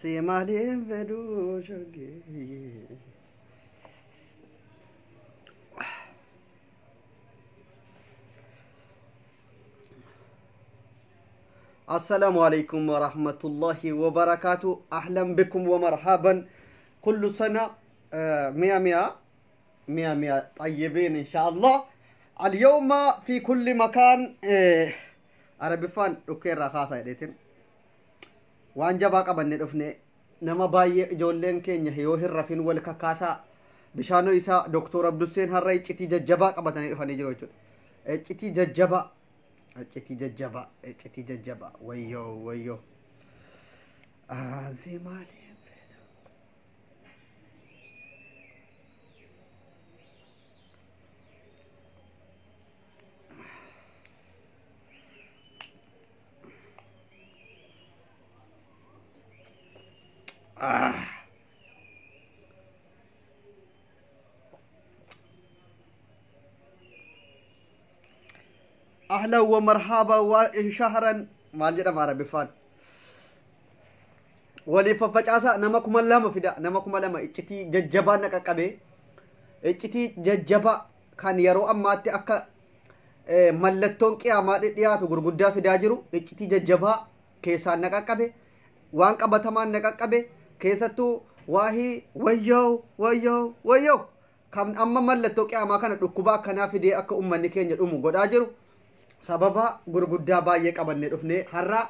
si maaliin fedhuu shogee. السلام عليكم ورحمة الله وبركاته. أهلا بكم ومرحبا. كل سنة مية مية مية مية طيبين إن شاء الله. اليوم في كل مكان عربي فان أوكي رخاصة يديتن وان جباك أبني دفني نما باي جولين كينيا هيوه الرفين والكاكاسا بشانو إسا دكتور عبد الحسين هرّي اتي ججباك أبني دفني جروجون اتي ججبا اتي ججبا اتي ججبا ويو ويو زي مالي أهلا ومرحبا وشهرا مالجنا عربي فان ولي ففجأة نمكم الله مفيدا نمكم الله ما إجتي ججبا نكاكبي إجتي ججبا كان يرو أماتي أكا ملتون كي أماتي دياتو غرغدا في داجرو إجتي ججبا كيسان نكاكبي وان كبتمان نكاكبي كيساتو واهي ويو ويو ويو كم أما ملتون كي أما كانت ركوبا كنا في دي أكا أماني كينيا أمو قد أجرو sababa gurguddaa baay'ee qabanne dhufne har'a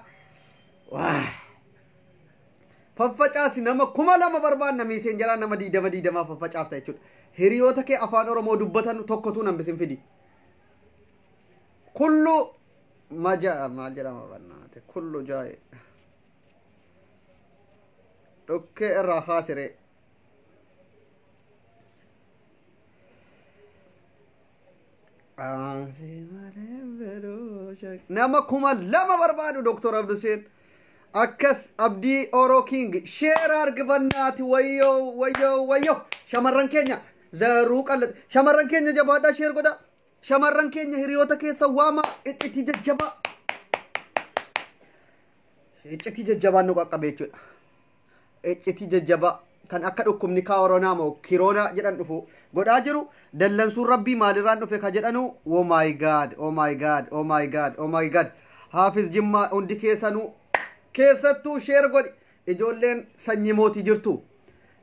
faffacaasi nama 2000 barbaanna miiseen jara nama 20 faffacaafta jechuudha. Hiriyoota kee afaan Oromoo dubbatan tokkotu nan bisin fidi. Kullu maja maal jedhama bannaate kullu jaaye dhokkee irraa haasire nama 2000 barbaadu Dr. Abdul Hussein akkas abdii Oro King share argbannaati wayyo wayyo wayyo shamarran keenya zaruu qallat shamarran keenya jabaadha share godha shamarran keenya hiriyoota keessa waama itti jajjaba itti jajjabaan nu qaqqabe jechuudha. Itti jajjaba kan akka dhukkubni koronaa moo kiroona jedhan dhufu godhaa jiru dallansuun rabbii maalirraan dhufe ka jedhanu oh my god oh my god oh my god oh my god Hafiz Jimmaa hundi keessattuu sheer godhi ijoolleen sanyii mootii jirtu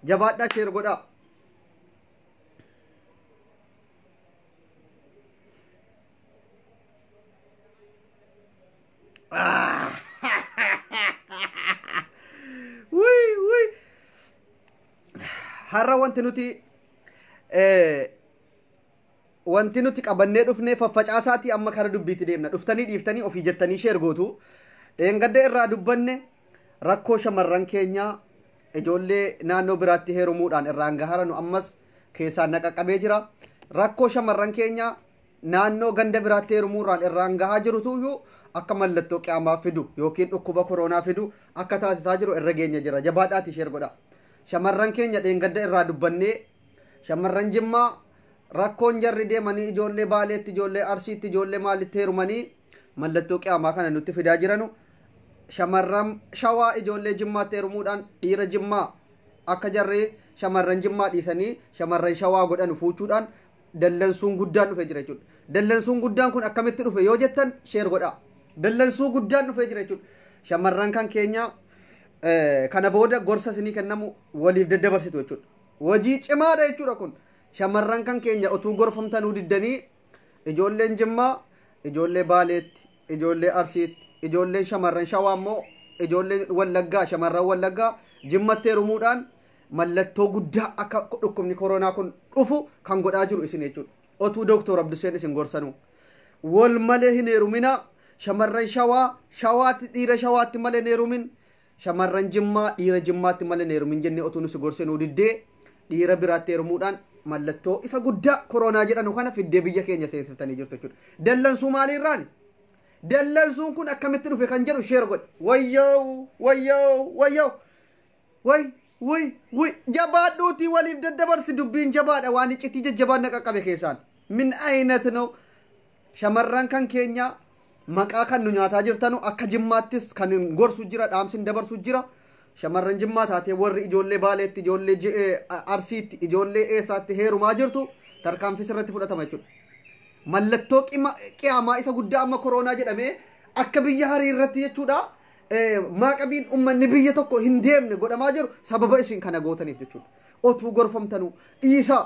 jabaadhaa sheer godhaa. har'a wanti nuti qabannee dhufnee faffacaasaati amma kara dubbiitti deemna dhuftanii dhiiftanii ofii jettanii sheer gootu dheengadda irraa dubbanne rakkoo shamarran keenya ijoollee naannoo biraatti heerumuudhaan irraan gaharanu ammas keessaan naqaqqabee jira. Rakkoo shamarran keenya naannoo ganda biraatti heerumuudhaan irraan gahaa jirutuyyuu akka mallattoo qiyaamaa fidu yookiin dhukkuba koronaa fidu akka taasisaa jiru irra geenya jira. Jabaadhaati sheer godha. Shamarran keenya dheengadda irraa dubbannee shamarran Jimmaa rakkoon jarri deemanii ijoollee Baaleetti ijoollee Arsiitti ijoollee maalitti heerumanii mallattoo qiyaamaa kana nutti fidaa jiranu. Shamarran Shawaa ijoollee Jimmaatti heerumuudhaan dhiira Jimmaa akka jarri shamarran Jimmaa dhiisanii shamarran Shawaa godhan fuuchuudhaan dallansuun guddaan dhufe jira jechuudha. Dallansuun guddaan kun akkamitti dhufe yoo jettan sheer godha. Dallansuu guddaan dhufe jira jechuudha. Shamarran kan keenya kana booda gorsa isinii kennamu waliif daddabarsitu jechuudha. Hojii cimaadha jechuudha kun. Shamarran kan keenya utuu gorfamtanuu diddanii ijoolleen Jimmaa ijoollee Baaleetti ijoollee Arsiitti ijoolleen shamarran Shawaa immoo ijoolleen Wallaggaa shamarran Wallaggaa Jimmatti heerumuudhaan mallattoo guddaa akka dhukkubni koronaa kun dhufu kan godhaa jiru isin jechuudha. Otuu Dr. Abdul Hussein isin gorsanu wal malee hin heerumina shamarran Shawaatti dhiira Shawaatti malee hin heerumin shamarran Jimmaa dhiira Jimmaatti malee hin heerumin jennee otuu nusi gorsinuu diddee dhiira biraatti heerumuudhaan mallattoo isa guddaa koronaa jedhanu kana fiddee biyya keenya seensistanii jirtu jechuudha. Dallansuu maaliirraani? Dallansuun kun akkamitti dhufe kan jedhu sheer godhe. Wayyoo wayyoo wayyoo way jabaadhuutii waliif daddabarsi dubbiin jabaadha waan iccitii jajjabaan na qaqqabe keessaan. Min aynat no shamarran kan keenya maqaa kan nu nyaataa jirtanu akka Jimmaattis kan gorsu jira dhaamsin dabarsu jira. shamarran jimmaa taatee warri ijoollee baaleetti ijoollee arsiitti ijoollee eessaatti heerumaa jirtu tarkaanfii sirratti fudhatama jechuudha. Mallattoo qiyaamaa isa guddaa amma koronaa jedhamee akka biyya harii irratti jechuudha. Maaqabiin ummanni biyya tokko hin deemne godhamaa jiru sababa isin kana gootaniif jechuudha. Otuu gorfamtanuu dhiisa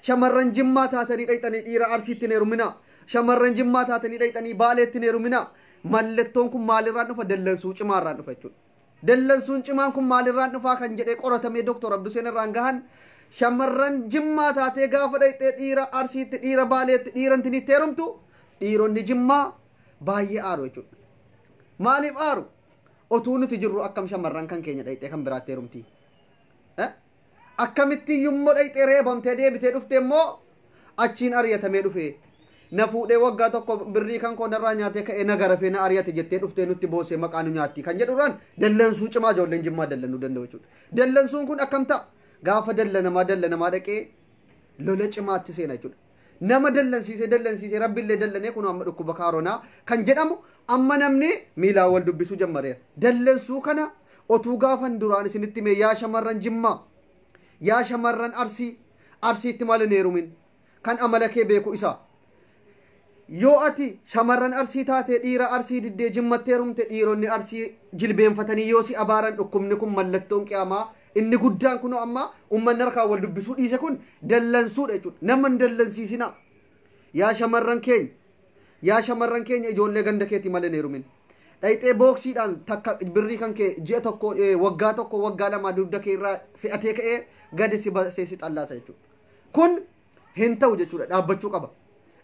shamarran jimmaa taatanii dhayxanii dhiira arsiitti hin heerumina. Shamarran jimmaa taatanii dhayxanii baaleetti hin heerumina. Mallattoon kun maalirraan dhufa? Dallansuu cimaarraan dhufa jechuudha. Dallansuun cimaan kun maalirraan dhufaa kan jedhee qoratamee Dr. Abduseen irraan gahan shamarran jimmaa taatee gaafa dhayxee dhiira arsiitti dhiira baaleetti dhiira intinitti heerumtu dhiironni jimmaa baay'ee aaru jechuudha. Maaliif aaru? Otuu nuti jirru akkam shamarran kan keenya dhayxee kan biraatti heerumti. Akkamitti yommoo dhayxee reebamtee deebitee dhufte immoo achiin ariyatamee dhufe. Na fuudhee waggaa tokko birrii kan koonarraa nyaatee ka'ee na garafee na ariyate jettee dhuftee nutti boosee maqaa nu nyaatti kan jedhuudhaan dallansuu cimaa ijoolleen jimmaa dallanuu danda'u jechuudha. Dallansuun kun akkam ta'a? Gaafa dallanamaa dhaqee lola cimaatti seena jechuudha. Nama dallansiisee rabbiillee dallanee kun amma dhukkuba kaaronaa kan jedhamu amma namni miilaan wal dubbisuu jammareera. Dallansuu kana otuu gaafan duraan isinitti mee yaa shamarran jimmaa yaa shamarran arsiitti maal hin heerumin kan amala kee beeku isaa. Yoo ati shamarran arsii taatee dhiira arsii diddee jimmatti heerumte dhiironni arsii jilbeenfatanii yoo si abaaran dhukkubni kun mallattoon qiyaamaa inni guddaan kun amma ummanni harkaa wal dubbisuu dhiise kun dallansuudha jechuudha. Nama hin dallansiisina. Yaa shamarran keenya ijoollee ganda keetii malee hin heerumin. Dhayxee booksiidhaan takka birrii kan kee ji'a tokko waggaa lama dugda kee irraa fe'atee ka'ee gadi si baseesi xallaasa jechuudha. Kun hin ta'u jechuudha. Dhaabbachuu qaba.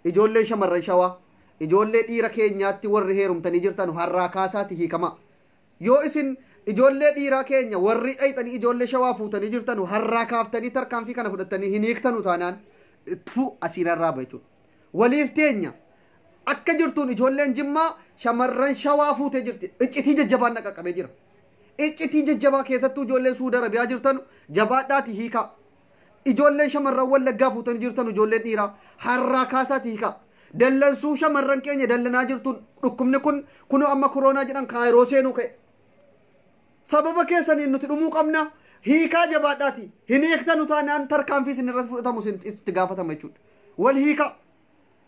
Ijoollee shamarran shawaa ijoollee dhiira keenyaatti warri heerumtanii jirtan harraa kaasaati hiikama. Yoo isin ijoollee dhiiraa keenya warri dhayxanii ijoollee shawaa fuutanii jirtan harraa kaaftanii tarkaanfii kana fudhattanii hin hiiktanu taanaan asiin harraaba jechuudha. Waliif teenya akka jirtuun ijoolleen jimmaa shamarran shawaa fuutee jirti. Iccitii jajjabaan naqaqabee jira. Iccitii jajjabaa keessattuu ijoolleen Suudi Arabiyaa jirtan jabaadhaati hiikaa. Ijoolleen shamarran wallaggaa fuutanii jirtan ijoolleen dhiiraa harraa kaasaati hiikaa. Dallansuu shamarran keenya dallanaa jirtuun dhukkubni kun amma koronaa jedhan kaayiroo seenuu ka'e. Sababa keessaniin nuti dhumuu qabna hiikaa jabaadhaati. Hin hiiktanu taanaan tarkaanfii isin irratti fudhatamu itti gaafatama jechuudha. Wal hiikaa.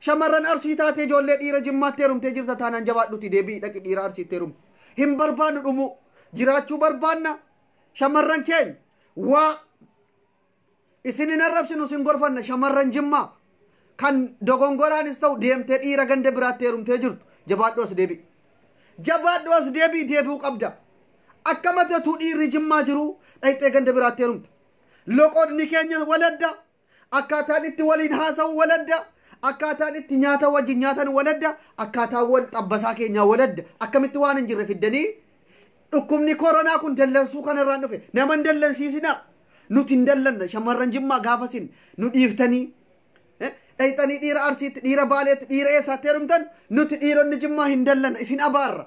Shamarran arsii taatee ijoollee dhiira jimmaatti heerumtee jirta taanaan jabaadhuti deebii dhaqi dhiira arsiitti heerumu. Hin barbaannu dhumuu jiraachuu barbaanna shamarran keenya waa isin hin arrabsinu isin gorfanna shamarran jimmaa kan dogongoraanis ta'u deemtee dhiira ganda biraatti heerumtee jirtu jabaadhu as deebii. Jabaadhu as deebi'uu qabda. Akkamatu dhiirri jimmaa jiru dhayxee ganda biraatti heerumte. Loqoodni keenya waladda akkaataan itti waliin haasa'u waladda akkaataan itti nyaata wajjin nyaatan waladda akkaataan wal xabbasaa keenyaa waladda akkamitti waan hin jirre fiddanii dhukkubni koronaa kun dallansuu kanarraan dhufe nama hin dallansiisinaa. Nuti hin dallanna shamarran jimmaa gaafasin nu dhiiftanii dhayxanii dhiira arsiitti dhiira baaleetti dhiira eessaatti heerumtan nuti dhiironni jimmaa hin dallanna isin abaarra.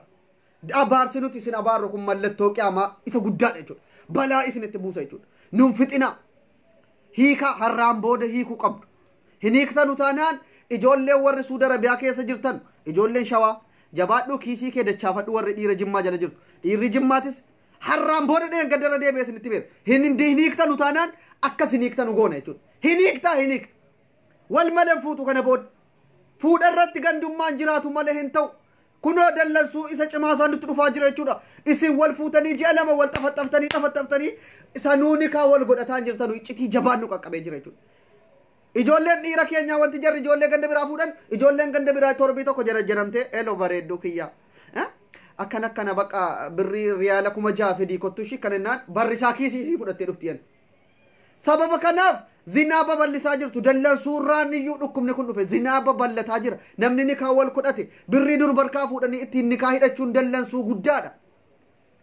Abaarsi nuti isin abaarru kun mallattoo qiyaamaa isa guddaadha jechuudha. Balaa isinitti buusa jechuudha. Nuun fixina. Hiikaa harraan booda hiikuu qabdu. Hin hiiktanu taanaan ijoolleen warri Suudi Arabiyaa keessa jirtan ijoolleen shawaa jabaadhuu kiisii kee dachaafadhu warri dhiira jimmaa jala jirtu. Dhiirri jimmaatis harraan booda gadara deemee isinitti beeku. Hin hiiktanu taanaan akkas hin hiiktanu goona jechuudha. Hin hiikta. Wal malee fuutu kana booda. Fuudha irratti gandummaan jiraatu malee hin ta'u. Kunoo dallansuu isa cimaa isaan nutti dhufaa jira jechuudha. Isin wal fuutanii ji'a lama wal xafaxaftanii sanuuni kaa wal godhataa jirtanu iccitii jabaan nu qaqqabee jira jechuudha. Ijoolleen dhiira keenyaa wanti jarri ijoollee ganda biraa fuudhan ijoolleen ganda biraa torbii tokko jarajjaramtee eloo bareedduu kiyyaa. Akkana baqa birrii riyaala 6,000 fidii kottu shi kanannaan barrisaa kiisii fudhattee dhuftiyan. Sababa kanaaf zinaa babal'isaa jirtu dallansuurraan iyyuu dhukkubni kun dhufe zinaa babal'ataa jira. Namni nikaa wal kudhate birrii dur barkaa fuudhanii ittiin nikaa hidhachuun dallansuu guddaadha.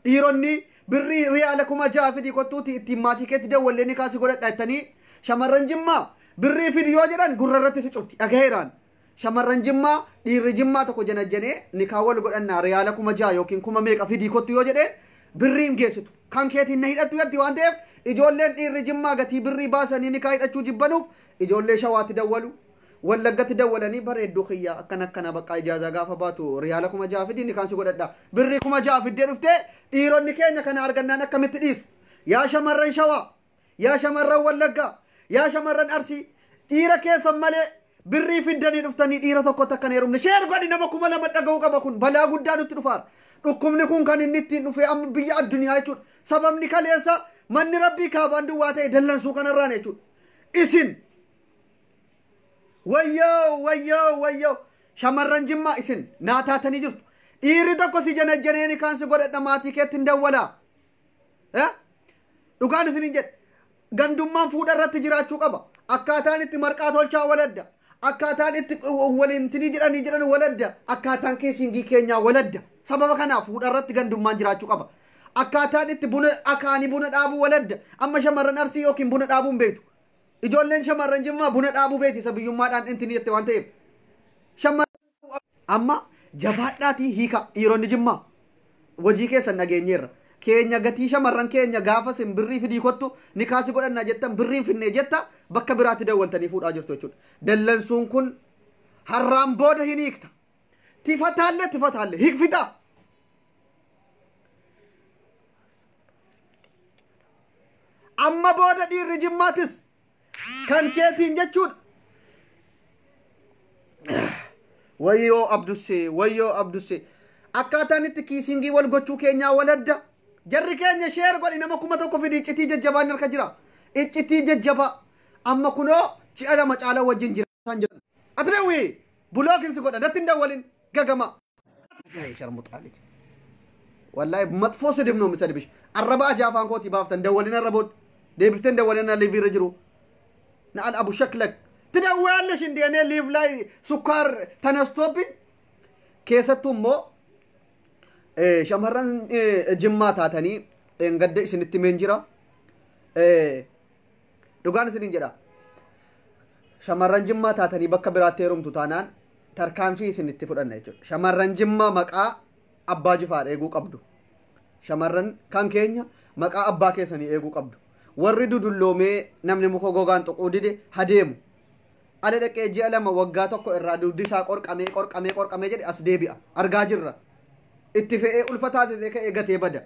Dhiironni birrii riyaala 6,000 fidii kottuuti ittiin maatii keetti dawwallee nikaa si godhadha jettanii shamarran jimmaa birrii fidi yoo jedhan gurra irratti si cufti dhagaheeraan. Shamarran jimmaa dhiirri jimmaa tokko janajjanee nikaa wal godhannaa riyaala 6,000 yookiin 1,000 fidii kottu yoo jedheen birriin geessitu. Kan keetiin na hidhattu jetti waan ta'eef ijoolleen dhiirri jimmaa gatii birrii baasanii nikaa hidhachuu jibbanuuf ijoollee shawaatti dawwalu wallagatti dawwalanii bareedduu xiyyaa akkana bakka ijaaza gaafa baatu riyaala 6,000 fidini kan si godhadha birrii 6,000 fiddee dhuftee dhiironni keenya kana argannaan akkamitti dhiisu yaa shamarran shawaa yaa shamarran wallaggaa yaa shamarran arsii dhiira keessan malee birrii fiddanii dhuftanii dhiira tokkotti akka heerumne sheer godhi nama 2,000 dhaga'uu qaba kun balaa guddaa nutti dhufaar dhukkubni kun kan inni ittiin dhufe amma biyya addunyaa jechuudha sababni kaleessa manni rabbii kaabaan duwwaa ta'e dallansuu kanarraan jechuudha isin wayyoo shamarran jimmaa isin naa taatanii jirtu dhiirri tokko si janajjaneeni kan si godhadha maatii keetti hin dawwalaa dhugaan isin hin jedhe gandummaan fuudha irratti jiraachuu qaba akkaataan itti marqaa tolchaa waladda akkaataan itti waliin tinii jedhanii waladda akkaataan keessingii keenyaa waladda sababa kanaaf fuudha irratti gandummaan jiraachuu qaba akkaataan itti buna akaanii buna dhaabuu waladda amma shamarran arsii yookiin buna dhaabuu hin beektu ijoolleen shamarran jimmaa buna dhaabuu beeti isa biyyummaadhaan intinii jette waan ta'eef shamarran amma jabaadhaatii hiika dhiironni jimmaa wajii keessan nageenyeerra keenya gatii shamarran keenya gaafa sin birrii fidii kottu ni kaasi godhannaa jettan birriin finnee jetta bakka biraatti dawwaltanii fuudhaa jirtu jechuudha dallansuun kun harraan booda hin hiikta tifataalle hiikfita amma booda dhiirri jimmaatis kan keetiin jechuudha wayyoo abdusse akkaataan itti kiisingii wal gochuu keenyaa waladda jarri keenya sheer godhi nama 1,000 fidi iccitii jajjabaan harka jira iccitii jajjaba amma kunoo ji'a 2 caalaa wajjin jira isaan jedhan atrewi bulookin si godha datti hin dawwalin gagama sharmuxaali wallahi matfoo sidibnoo misadibish arraba ajaafaan kooti baaftan dawwalin arrabood deebifteen dawwalin liivirra jiru na al abu shaklak tidawwaallesh indiyanee liif laay sukkaar tanastoopin keessattuu immoo shamarran jimmaa taatanii gadda isinitti meen jira dhugaan isinin jedha shamarran jimmaa taatanii bakka biraatti heerumtu taanaan tarkaanfii isinitti fudhanna jechuudha shamarran jimmaa maqaa abbaa jifaar eeguu qabdu shamarran kan keenya maqaa abbaa keessanii eeguu qabdu warri dudulloomee namni muka gogaan tuquu dide hadeemu ala dhaqee ji'a 2 waggaa tokko irraa duddi isaa qorqamee jedhe as deebi'a argaa jirra itti fe'ee ulfataasisee ka'ee gatee bada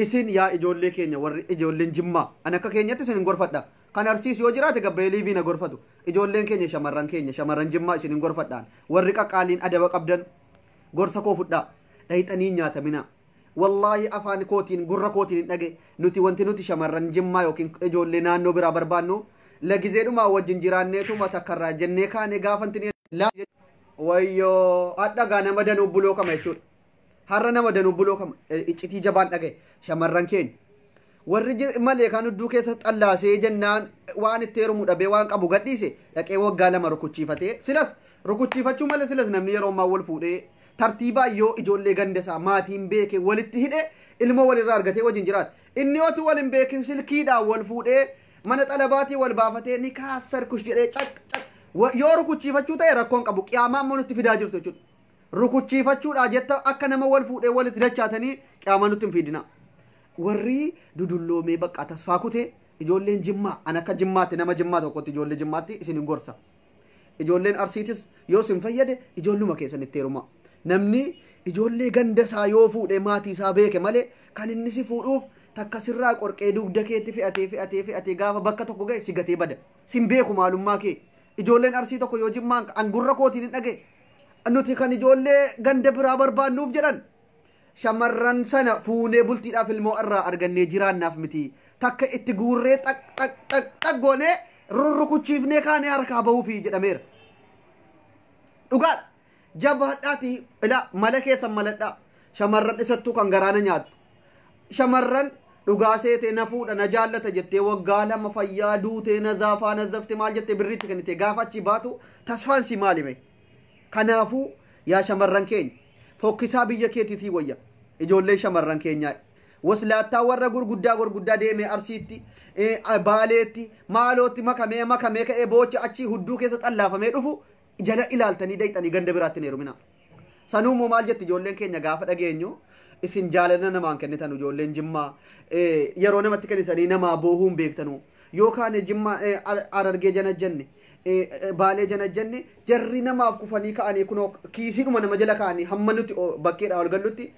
isin yaa ijoollee keenya warri ijoolleen jimmaa an akka keenyatti isin gorfadha kan arsiis yoo jiraate gabbee liiviina gorfatu ijoolleen keenya shamarran jimmaa isin hin gorfadhaan warri qaqqaaliin adaba qabdan gorsa koo fudhaa dhayxanii nyaatamina wallahi afaan kootiin gurra kootiin hin dhage nuti wanti nuti shamarran jimmaa yookiin ijoollee naannoo biraa barbaannu lagizeedhuma wajjin jiraanneetuma takkarraa jennee kaane gaafantinee wayyoo adhagaa nama danuu buloo kama jechuudha har'a nama danuu buloo kama iccitii jabaan dhagaye shamarran keenya warri malee kan hudduu keessa xallaasee jennaan waan itti heerumuu dhabee waan qabu gadhiise dhaqee waggaa 2 rukuchiifatee silas rukuchiifachuu malee silas namni yeroo ammaa wal fuudhee tartiibaa yoo ijoollee gandasaa maatiin beeke walitti hidhe ilma walirraa argatee wajjin jiraata inni yoo wal hin beekin silkiidhaan wal fuudhee mana xalabaatii wal baafatee ni kaasar kush jedhee caq yoo rukuchiifachuu ta'e rakkoon qabu qiyaamaa amma nutti fidaa jirtu jechuudha rukuchiifachuudha jetta akka nama wal fuudhee walitti dachaatanii qiyaamaa nutti hin fidina warri dudulloomee bakka tasfaa kutee ijoolleen jimmaa an akka jimmaatti nama jimmaa tokkotti ijoollee jimmaatti isin hin gorsa ijoolleen arsiitis yoo isin fayyade ijoolluma keessanitti heeruma namni ijoollee gandasaa yoo fuudhee maatii isaa beeke malee kan inni si fuudhuuf takka sirraa qorqee dugda keetti fe'atee gaafa bakka tokko ga'e si gatee bada sin beeku maalummaa kee ijoolleen arsii tokko yoo jimmaan an gurra kootiin hin dhage nuti kan ijoollee ganda biraa barbaannuuf jedhan shamarran sana fuunee bultiidhaaf ilmoo irraa argannee jiraannaaf miti takka itti guurree xaggoonee rurrukuchiifnee kaanee harkaa bahuufi jedhameera dhugaan jabaadhaati ila mala keessan maladhaa shamarran isattuu kan garaana nyaattu shamarran dhugaa seetee na fuudha na jaallata jettee waggaa 2 fayyaa duutee na zaafaa na zafte maal jettee birriitti kennite gaafa achi baatu tasfaan si maalime kanaafuu yaa shamarran keenya fokkisaa biyya keetiitii wayya ijoollee shamarran keenyaa waslaattaa warra gurguddaa deemee arsiitti baaleetti maalootti makamee ka'ee boocha achi hudduu keessa xallaafamee dhufu jala ilaaltanii dayxanii ganda biraatti hin heerumina sanuummoo maal jetti ijoolleen keenya gaafa dhageenyu isin jaalala namaan kennitan ijoolleen jimmaa yeroo namatti kennitanii namaa boohuun beektanu yookaan jimmaa arargee jana jenne baalee jana jenne jarri namaaf kufanii ka'anii kunoo kiisiidhuma nama jala ka'anii hamma nuti bakkeedhaa ol gallutti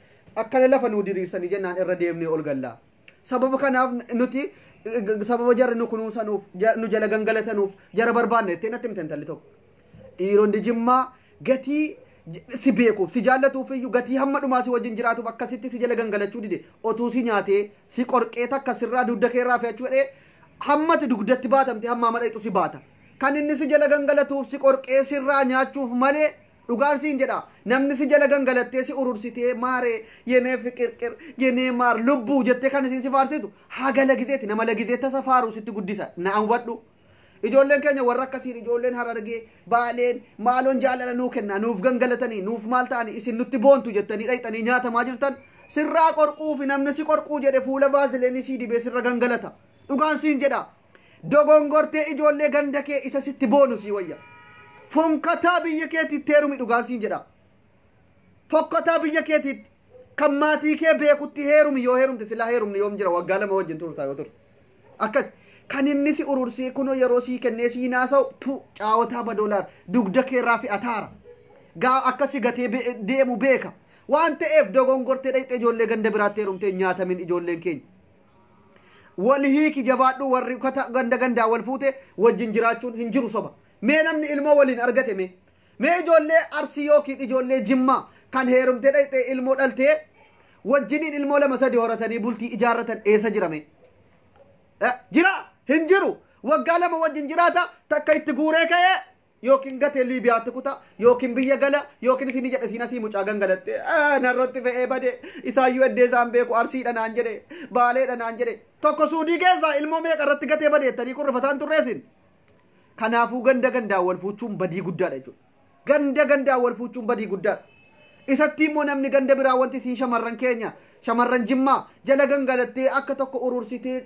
akkana lafa nuu diriirsanii jennaan irra deemnee ol gallaa. Sababa kanaaf nuti sababa jarri nu kunuunsanuuf nu jala gangalatanuuf jara barbaanne jettee natti himte intalli tokko. Dhiironni Jimmaa gatii si beekuuf si jaallatuuf iyyuu gatii hamma dhumaa si wajjin jiraatuuf akkasitti si jala gangalachuu dide otuu si nyaatee si qorqee takka sirraa dugda keerraa fe'achuu jedhee hammati dugdatti baatamte hammaa madhayxu si baata. Kan inni si jala gangalatuuf si qorqee sirraa nyaachuuf malee dhugaan siin jedha namni si jala gangalattee si urursitee maaree yenee fiqirqir yenee maar lubbuu jettee kan isin si faarsitu haga lagiseeti nama lagisee tasa faaruu sitti guddisa na anwadhu. Ijoolleen keenya warra akkasiin ijoolleen Harargee baaleen maaloon jaalala nuu kenna nuuf gangalatanii nuuf maal ta'anii isin nutti boontu jettanii dhayxanii nyaatamaa jirtan sirraa qorquufi namni si qorquu jedhe fuula baazileenii sii dibee sirra gangalata. Dhugaan siin jedha dogongortee ijoollee ganda kee isa sitti boonu sii wayya. Fonkataa biyya keetitti heerumi dhugaan siin jedha. Fokkataa biyya keetitti kan maatii kee beekutti heerumi yoo heerumte silaa heerumni yoom jira waggaa lama wajjin turtaa yoo turte. Akkas kan inni si urursee kunoo yeroo sii kennee sii naasa'u caawataa badoolaar dugda keerraa fi ataara. Gaa akkasi gatee deemu beeka. Waan ta'eef dogongortee dhayxee ijoollee ganda biraatti heerumtee nyaatamin ijoolleen keenya. Wal hiiki jabaadhu warri ganda gandaa wal fuute wajjin jiraachuun hin jiru soba. Mee namni ilmoo waliin argate mee ijoollee Arsii yookiin ijoollee Jimmaa kan heerumtee dhayxee ilmoo dhaltee wajjiniin ilmoo lama sadi horatanii bultii ijaarratan eessa jirame? Jira hin jiru waggaa lama wajjin jiraata takka itti guuree ka'ee yookiin gatee Liibiyaatti kuta yookiin biyya gala yookiin isin jedhe siin asii mucaa gangalatte narratti fe'ee bade isaayyuu eddee isaan beeku Arsiidha naan jedhe Baaleedha naan jedhe tokko Suudii keessaa ilmoo meeqa irratti gatee badeettanii kun rifataan turreesin. Kanaafuu ganda gandaa wal fuuchuun badii guddaadha jechuudha. Ganda gandaa wal fuuchuun badii guddaadha. Isatti immoo namni ganda biraa wanti isiin shamarran keenya shamarran Jimmaa jala gangalattee akka tokko urursitee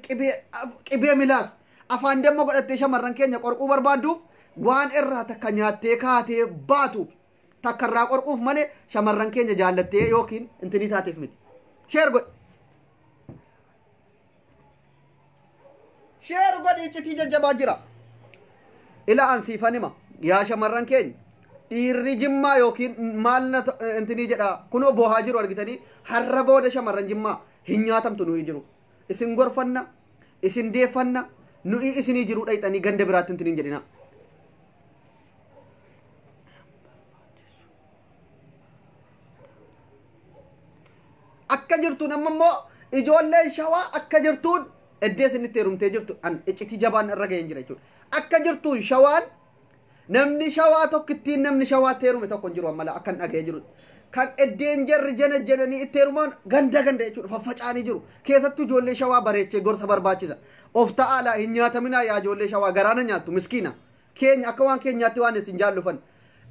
qibee milaas afaan damma godhattee shamarran keenya qorquu barbaadduuf waan irraa takka nyaattee kaatee baatuuf takka irraa qorquuf malee shamarran keenya jaallattee yookiin intinii taateef miti. Sheer godhi iccitii jajjabaa jira. Ila ansiifanima yaa shamarran keenya dhiirri Jimmaa yookiin maalna intinii jedha kunoo boohaa jiru argitanii har'a booda shamarran Jimmaa hin nyaatamtu nuyi jiru. Isin gorfanna isin deeffanna nuyi isinii jiru dhayxanii ganda biraatti intiniin jedhina. Akka jirtuun amma immoo ijoolleen shawaa akka jirtuun eddee isinitti heerumtee jirtu an iccitii jabaan irra ga'een jira jechuudha. Akka jirtuun shawaan namni shawaa tokkittiin namni shawaatti heerume tokko hin jiru amma akkan dhaga'ee jiru. Kan eddeen jarri jananii itti heerumaan ganda jechuudha faffacaanii jiru. Keessattuu ijoollee shawaa bareechee gorsa barbaachisa. Of ta'aalaa hin nyaataminaa yaa ijoollee shawaa garaana nyaattu miskiina. Keenya akka waan keenyaatti waan isin jaallufan.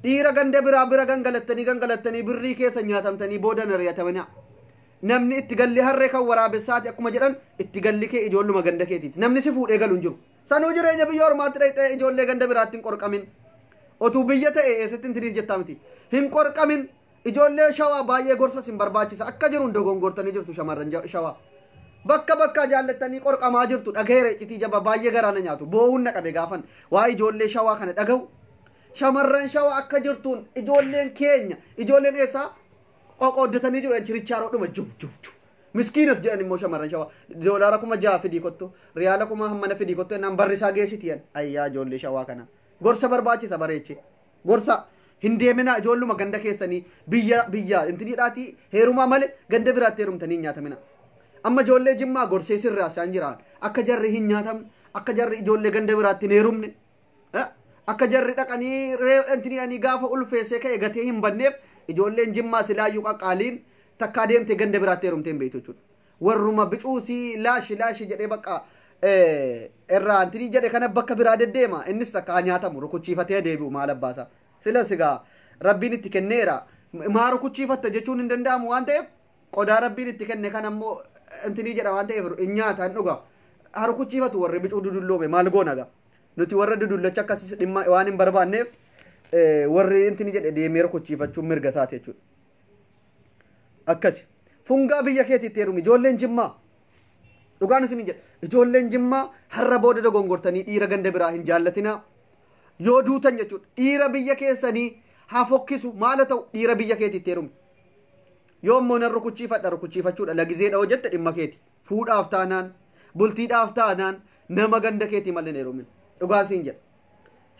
Dhiira ganda bira gangalattanii birrii keessa nyaatamtanii booda nari'ataminaa. Namni itti galli harree kan waraabessaati akkuma jedhan itti galli kee ijoolluma ganda keetiiti. Namni si fuudhee galu hin jiru. Sanuu jireenya biyya ormaatti dhayxee ijoollee ganda biraatti hin qorqamin. Otuu biyya ta'e eessatti intiniis jettaa miti. Hin qorqamin ijoollee shawaa baay'ee gorsa sin barbaachisa. Akka jiruun dogongortanii jirtu shamarran shawaa. Bakka jaallattanii qorqamaa jirtu dhagaheera iccitii jaba baay'ee garaana nyaatu. Boo'uun naqabe gaafan waa ijoollee shawaa kana dhagahu. Shamarran shawaa akka jirtuun ijoolleen keenya ijoolleen eessaa qoqqooddatanii jiru enchirichaaroo dhuma jub. Miskiinas jedhan immoo shamarran shawaa doolaara 6,000 fidii kottu riyaala 10,000 fidii kottu naan barrisaa geessitiyan ayyaa ijoollee shawaa kana gorsa barbaachisa bareeche gorsa hin deemina ijoolluma ganda keessanii biyya intiniidhaati heerumaa malee ganda biraatti heerumtanii nyaatamina. Amma ijoollee Jimmaa gorsee sirraa isaan jiraan akka jarri hin nyaatamne akka jarri ijoollee ganda biraatti hin heerumne akka jarri dhaqanii intini'anii gaafa ulfeessee ka'e gatee hin banneef ijoolleen Jimmaa silaayyuu qaqqaaliin takka deemte ganda biraatti heerumteen beektu jechuudha. Warruma bicuusii laashi jedhee bakka irraa intinii jedhe kana bakka biraa deddeema innis takka nyaatamu rukuchiifatee deebi'u maal abbaasaa. Sila sigaa rabbiin itti kenneera maa rukuchiifatta jechuun hin danda'amu waan ta'eef qodaa rabbiin itti kenne kan ammoo intinii jedha waan ta'eef hin nyaata hin dhuga. Rukuchiifatu warri bicuu dudulloome maal goonaga. Nuti warra dudullacha akkasii dhimma waan hin barbaanneef warri intinii jedhe deemee rukuchiifachuun mirga isaati jechuudha. Akkasi fungaa biyya keetiitti heerumi ijoolleen Jimmaa dhugaan isin jedha ijoolleen Jimmaa har'a booda dogongortanii dhiira ganda biraa hin jaallatina yoo duutan jechuudha dhiira biyya keessanii haa fokkisu maal ta'u dhiira biyya keetiitti heerumi yoo immoo nan rukuchiifachuudha lagizeedha hojjette dhimma keeti fuudhaaf taanaan bultiidhaaf taanaan nama ganda keetii malee heerumin dhugaan siin jedha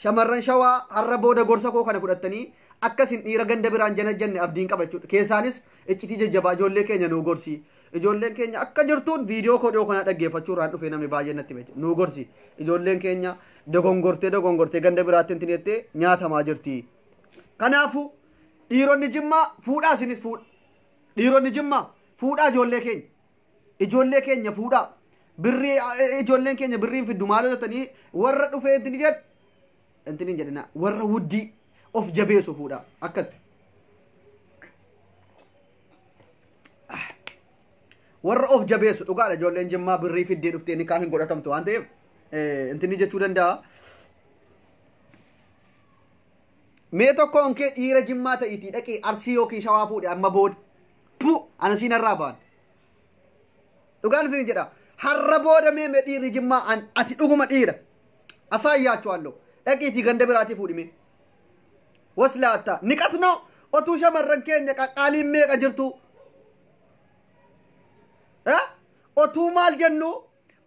shamarran shawaa har'a booda gorsa koo kana fudhattanii akkasin dhiira ganda biraan jenne abdiin qaba jechuudha keessaanis iccitii jajjabaa ijoollee keenya nuu gorsi ijoolleen keenya akka jirtuun viidiyoo kodhoo kana dhaggeeffachuurraan dhufee namni baay'ee natti beeku nuu gorsi ijoolleen keenya dogongortee ganda biraatti hin tinettee nyaatamaa jirti kanaafu dhiironni jimmaa fuudhaa isinis fuudha dhiironni jimmaa fuudhaa ijoollee keenya fuudhaa birrii ijoolleen keenya birriin fiddu maal hojjetanii warra dhufee intiniin jedhina warra wuddii of jabeessu fuudha akkas warra of jabeessu dhugaadha ijoolleen jimmaa birrii fiddee dhuftee nikaa hin godhatamtu waan ta'eef intini jechuu danda'a mee tokkoon kee dhiira jimmaa ta'iitii dhaqee arsii yookiin shawaa fuudhe amma booda anasiin irraa ba'an dhugaan fi jedha har'a booda mee dhiirri jimmaa ati dhuguma dhiira asaan yaachuwallo dhaqiitii ganda biraatii fuudhime waslaata niqatno otuu shamarran keenya qaqqaaliin meeqa jirtu otuu maal jennu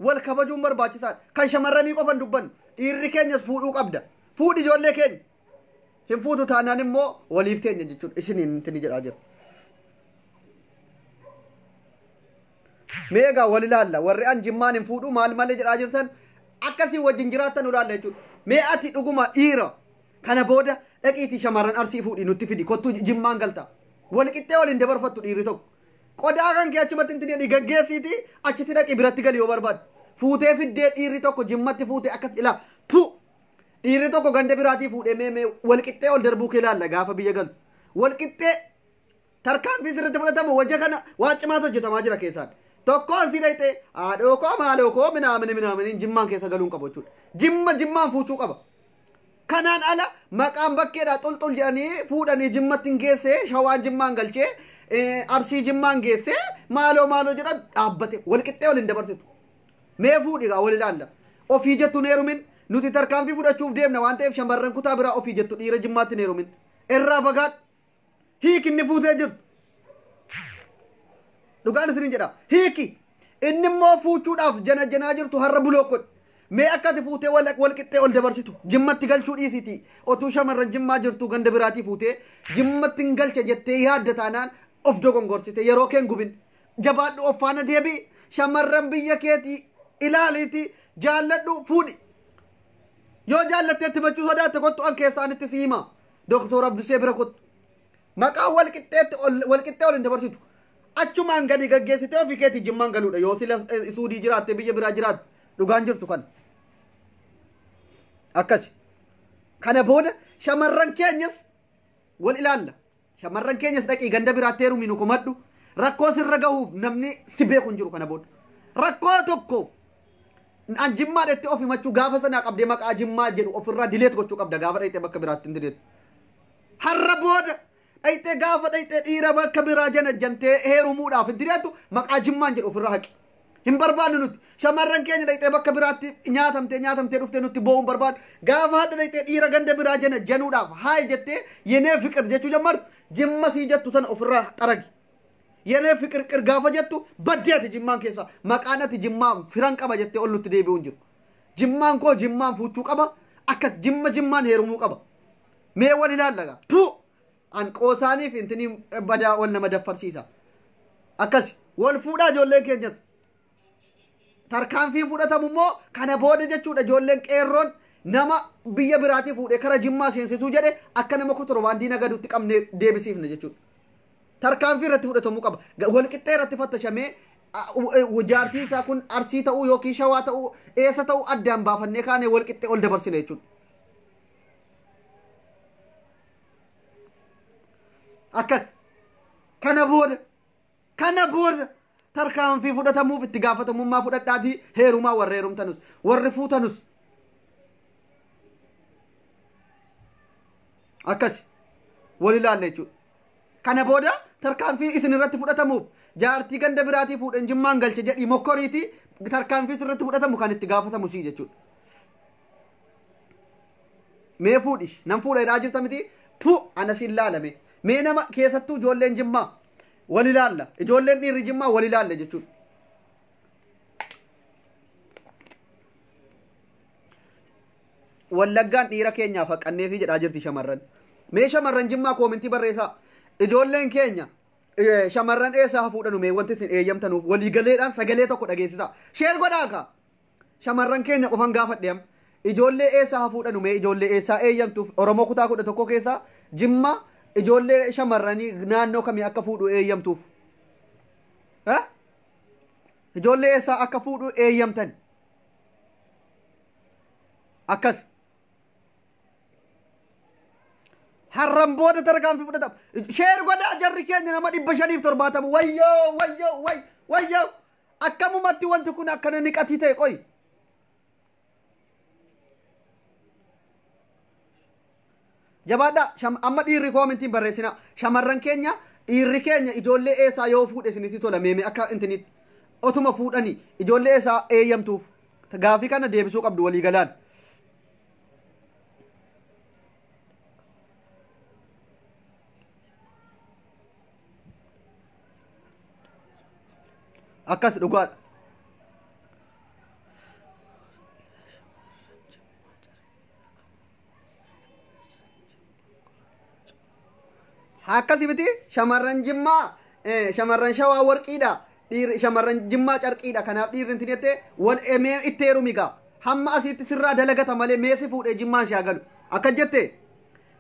wal kabajuun barbaachisaadha kan shamarranii qofan dubbannu dhiirri keenyas fuudhuu qabda fuudhi ijoollee keenya hin fuudhu taanaan immoo waliif teenya jechuudha isiniin intini jedhaa jiru meegaa wal ilaalla warri an jimmaan hin fuudhu maal malee jedhaa jirtan akkasii wajjin jiraattan ulaalla jechuudha mee ati dhuguma dhiira kana booda dhaqiitii shamarran arsii fuudhii nutti fidi kottuu jimmaan galta wal qixxee waliin dabarfattu dhiirri tokko qodaa kan kee achumatti intini gaggeessiiti achitti dhaqi biratti gali yoo barbaadu fuutee fiddee dhiirri tokko jimmatti fuutee akkatti ilaa dhiirri tokko ganda biraatii fuudhee mee wal qixxee ol darbuu kee ilaalla gaafa biyya galtu wal qixxee tarkaanfii sirriitti fudhatamu wajja kana waan cimaatu hojjetamaa jira keessaan tokkoon si dhayxee haadhoo koo maaloo koo minaamini jimmaan keessa galuun qabu jechuudha jimmaan fuuchuu qaba kanaan ala maqaan bakkeedhaa xulxul jedhanii fuudhanii jimmatti hin geessee shawaan jimmaan galchee arsii jimmaan geessee maaloo jedhan dhaabbate wal qixxee wal hin dabarsitu mee fuudhigaa wal ilaalla ofii jettu neerumin nuti tarkaanfii fudhachuuf deemna waan ta'eef shamarran kutaa biraa ofii jettu dhiira jimmaatti neerumin irraa fagaadhu hiiki inni fuutee jirtu dhugaan isiniin jedha hiiki inni immoo fuuchuudhaaf janaa jirtu har'a bulookkodhe mee akkati fuutee wal qixxee ol dabarsitu jimmatti galchuu dhiisiti otuu shamarran jimmaa jirtu ganda biraatii fuutee jimmatti hin galche jettee yaadda taanaan of dogongorsite yeroo keen gubin jabaadhu of faana deebii shamarran biyya keetii ilaaliiti jaalladhu fuudhi yoo jaallatteetti bachuu sodaatte kottu an keessaanitti si hima doktor Abdusee bira kottu maqaa wal qixxee ol hin dabarsitu achumaan gadi gaggeessitee ofii keetii jimmaan galuudha yoo sila suudii jiraatte biyya biraa jiraatte dhugaan jirtu kan akkasi kana booda shamarran keenyas wal ilaalla shamarran keenyas dhaqii ganda biraatti heerumi nu kumadhu rakkoo sirra gahuuf namni si beeku hin jiru kana booda rakkoo tokkoof an jimmaa dheettee of himachuu gaafa sanaa qabdee maqaa jimmaa jedhu ofirraa dileet gochuu qabda gaafa dhayxee bakka biraatti hin dileetu har'a booda dhayxee gaafa dhayxee dhiira bakka biraa janajjantee heerumuudhaaf hin dileetu maqaa jimmaan jedhu ofirraa haqi hin barbaannu nuti shamarran keenya dhayxee bakka biraatti nyaatamtee dhuftee nutti boo'uun barbaadu gaafa hadda dhayxee dhiira ganda biraa januudhaaf haay jettee yenee fiqir jechuu jammartu jimma sii jettu sana ofirraa xaragi yenee fiqir gaafa jettu baddeeti jimmaan keessa maqaan ati jimmaan firan qaba jettee ol nutti deebi'uun jiru jimmaan koo jimmaan fuuchuu qaba akkas jimmaan heerumuu qaba mee wal ilaallaga an qoosaaniif intinii badaa wal nama daffarsiisa akkas wal fuudhaa ijoolleen keenyas tarkaanfiin fudhatamu immoo kana booda jechuudha ijoolleen qeerroon nama biyya biraatii fuudhee kara jimmaa seensisuu jedhe akka nama kotorbaandii nagadutti qabnee deebisiifne jechuudha tarkaanfii irratti fudhatamuu qaba wal qixxee irratti fattashamee jaartii isaa kun arsii ta'uu yookiin shawaa ta'uu eessa ta'uu addaan baafannee kaanee wal qixxee ol dabarsine jechuudha akkas kana booda tarkaanfii fudhatamuuf itti gaafatamummaa fudhadhaatii heerumaa warra heerumtanus warri fuutanus akkasi wal ilaalle jechuudha kana booda tarkaanfii isin irratti fudhatamuuf jaartii ganda biraatii fuudhan jimmaan galche jedhii mokkoriitii tarkaanfii irratti fudhatamu kan itti gaafatamu sii jechuudha mee fuudhish nan fuudha jedhaa jirta miti tu ana siin laalame mee nama keessattuu ijoolleen Jimmaa wal ilaalla ijoolleen dhiirri Jimmaa wal ilaalla jechuudha. Wallaggaan dhiira keenyaaf haqannee fi jedhaa jirti shamarran. Mee shamarran Jimmaa koomentii barreessaa. Ijoolleen keenya shamarran eessaa hafuudhanu mee wanti isin eeyyamtanuuf waliigaleedhaan sagalee tokko dhageessisaa. Sheer godhaa ka. Shamarran keenya qofan gaafadhe am. Ijoollee eessaa hafuudhanu mee ijoollee eessaa eeyyamtuuf Oromoo kutaa 11 keessaa Jimmaa ijoollee shamarranii naannoo kamii akka fuudhu eeyyamtuuf. Ijoollee eessaa akka fuudhu eeyyamtan. Akkas. Harran booda tarkaanfii fudhatama. Sheer godhaa jarri keenya nama 570 wayyoo akkamumatti wanti kun akkana niqatii ta'e qoy. Jabaadha amma dhiirri koomentiin barreessina shamarran keenya dhiirri keenya ijoollee eessaa yoo fuudhe isinitti tola meeme akka intinitti otuma fuudhanii ijoollee eessaa eeyyamtuuf gaafii kana deebisuu qabdu walii galaan. Akkas dhugaadha. Akkasi miti shamarran Jimmaa shamarran Shawaa warqiidha. Shamarran Jimmaa carqiidha. Kanaaf dhiirri intin jette wal mee itteeru migaa. Hamma asitti sirraa dalagata malee meesi fuudhee Jimmaan shaa galu. Akka jette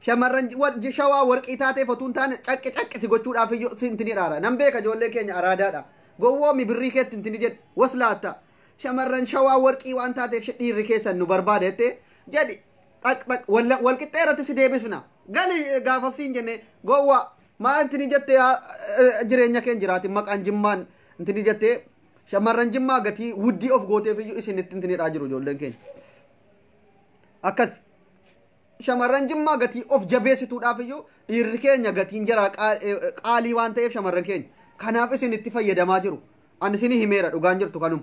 shamarran Shawaa warqii taatee fotuun taane caqqisi gochuudhaaf intini dhaara. Nan beeka ijoollee keenya araadaadha. Gowwoomi birrii keetti intini jedhe waslaata. Shamarran Shawaa warqii waan taateef dhiirri keessan nu barbaada jettee jedhi wal qixxee irratti si deebisna. Gali gaafasiin jenne gowwa maa intini jette jireenya keenya jiraati maqaan Jimmaan intini jette shamarran Jimmaa gatii wuddii of gooteef iyyuu isinitti intinidhaa jiru ijoolleen keenya. Akkas shamarran Jimmaa gatii of jabeessituudhaaf iyyuu dhiirri keenya gatiin jaraa qaalii waan ta'eef shamarran keenya kanaaf isinitti fayyadamaa jiru. Ani isinii himeera dhugaan jirtu kanuma.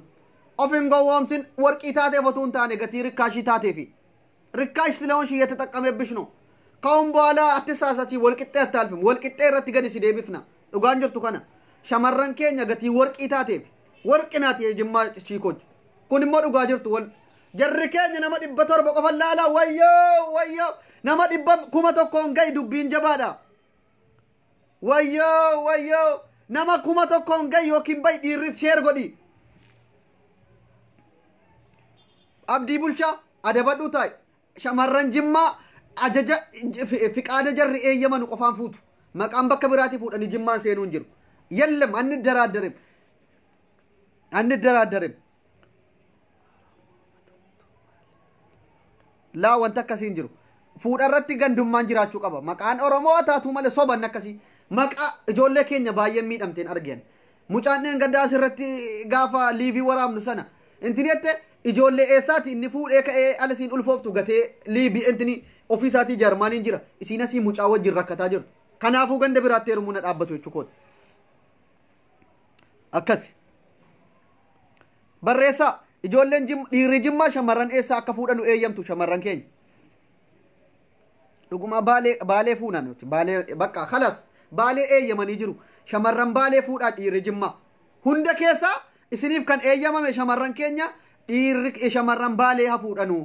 Of hin gowwoomsin warqii taateef otuu hin taane gatii rikkaashii taateefi rikkaash ስለሆንሽ እየተጠቀመብሽ ነው። ካሁን በኋላ አትሳሳቺ ወልቂጤ አታልፍም ወልቂጤ ረት ገን ሲደብፍና ዱጋን ጅርቱ ከና ሸመረን ኬኛ ገቲ ወርቂ ታቴፍ ወርቂ ናት የጅማ ቺኮች ኩንሞ ዱጋ ጅርቱ ወል ጀር ኬኛ ነማ ዲበቶር በቆፈላላ ወዮ ነማ ዲበም ኩማ tokkon gay dubbiin jabaadha wayyo nama kuma tokkon gay yokin bay dhiirris sheer godhi abdii bulchaa adabadhu taay shamarran Jimmaa ajaja fiqaada jarri eeyyamanu qofaan fuutu maqaan bakka biraati fuudhanii Jimmaan seenuun jiru yallam anni daraaddarim laa wanta akkasiin jiru fuudharratti gandummaan jiraachuu qaba maqaan Oromoo taatu malee soban akkasii maqaa ijoollee keenya baay'ee miidhamteen argan mucaanneen gaddaa asirratti gaafa liivii waraabnu sana intinette ijoollee eessaati inni fuudhee ka'ee alasiin ulfooftu gatee liibii intini ofiisaatii Jarmaniin jira isiin asii mucaa wajjin rakkataa jirtu kanaafuu ganda biraatti heerumuu na dhaabbatu jechuudha. Akkas barreessaa ijoolleen dhiirri Jimmaa shamarran eessaa akka fuudhanu eeyyamtu shamarran keenya dhuguma baalee fuunan baalee bakka khalas baalee eeyyamanii jiru shamarran baalee fuudhaa dhiirri Jimmaa hunda keessaa isiniif kan eeyyamame shamarran keenya dhiirri shamarran baalee hafuudhanu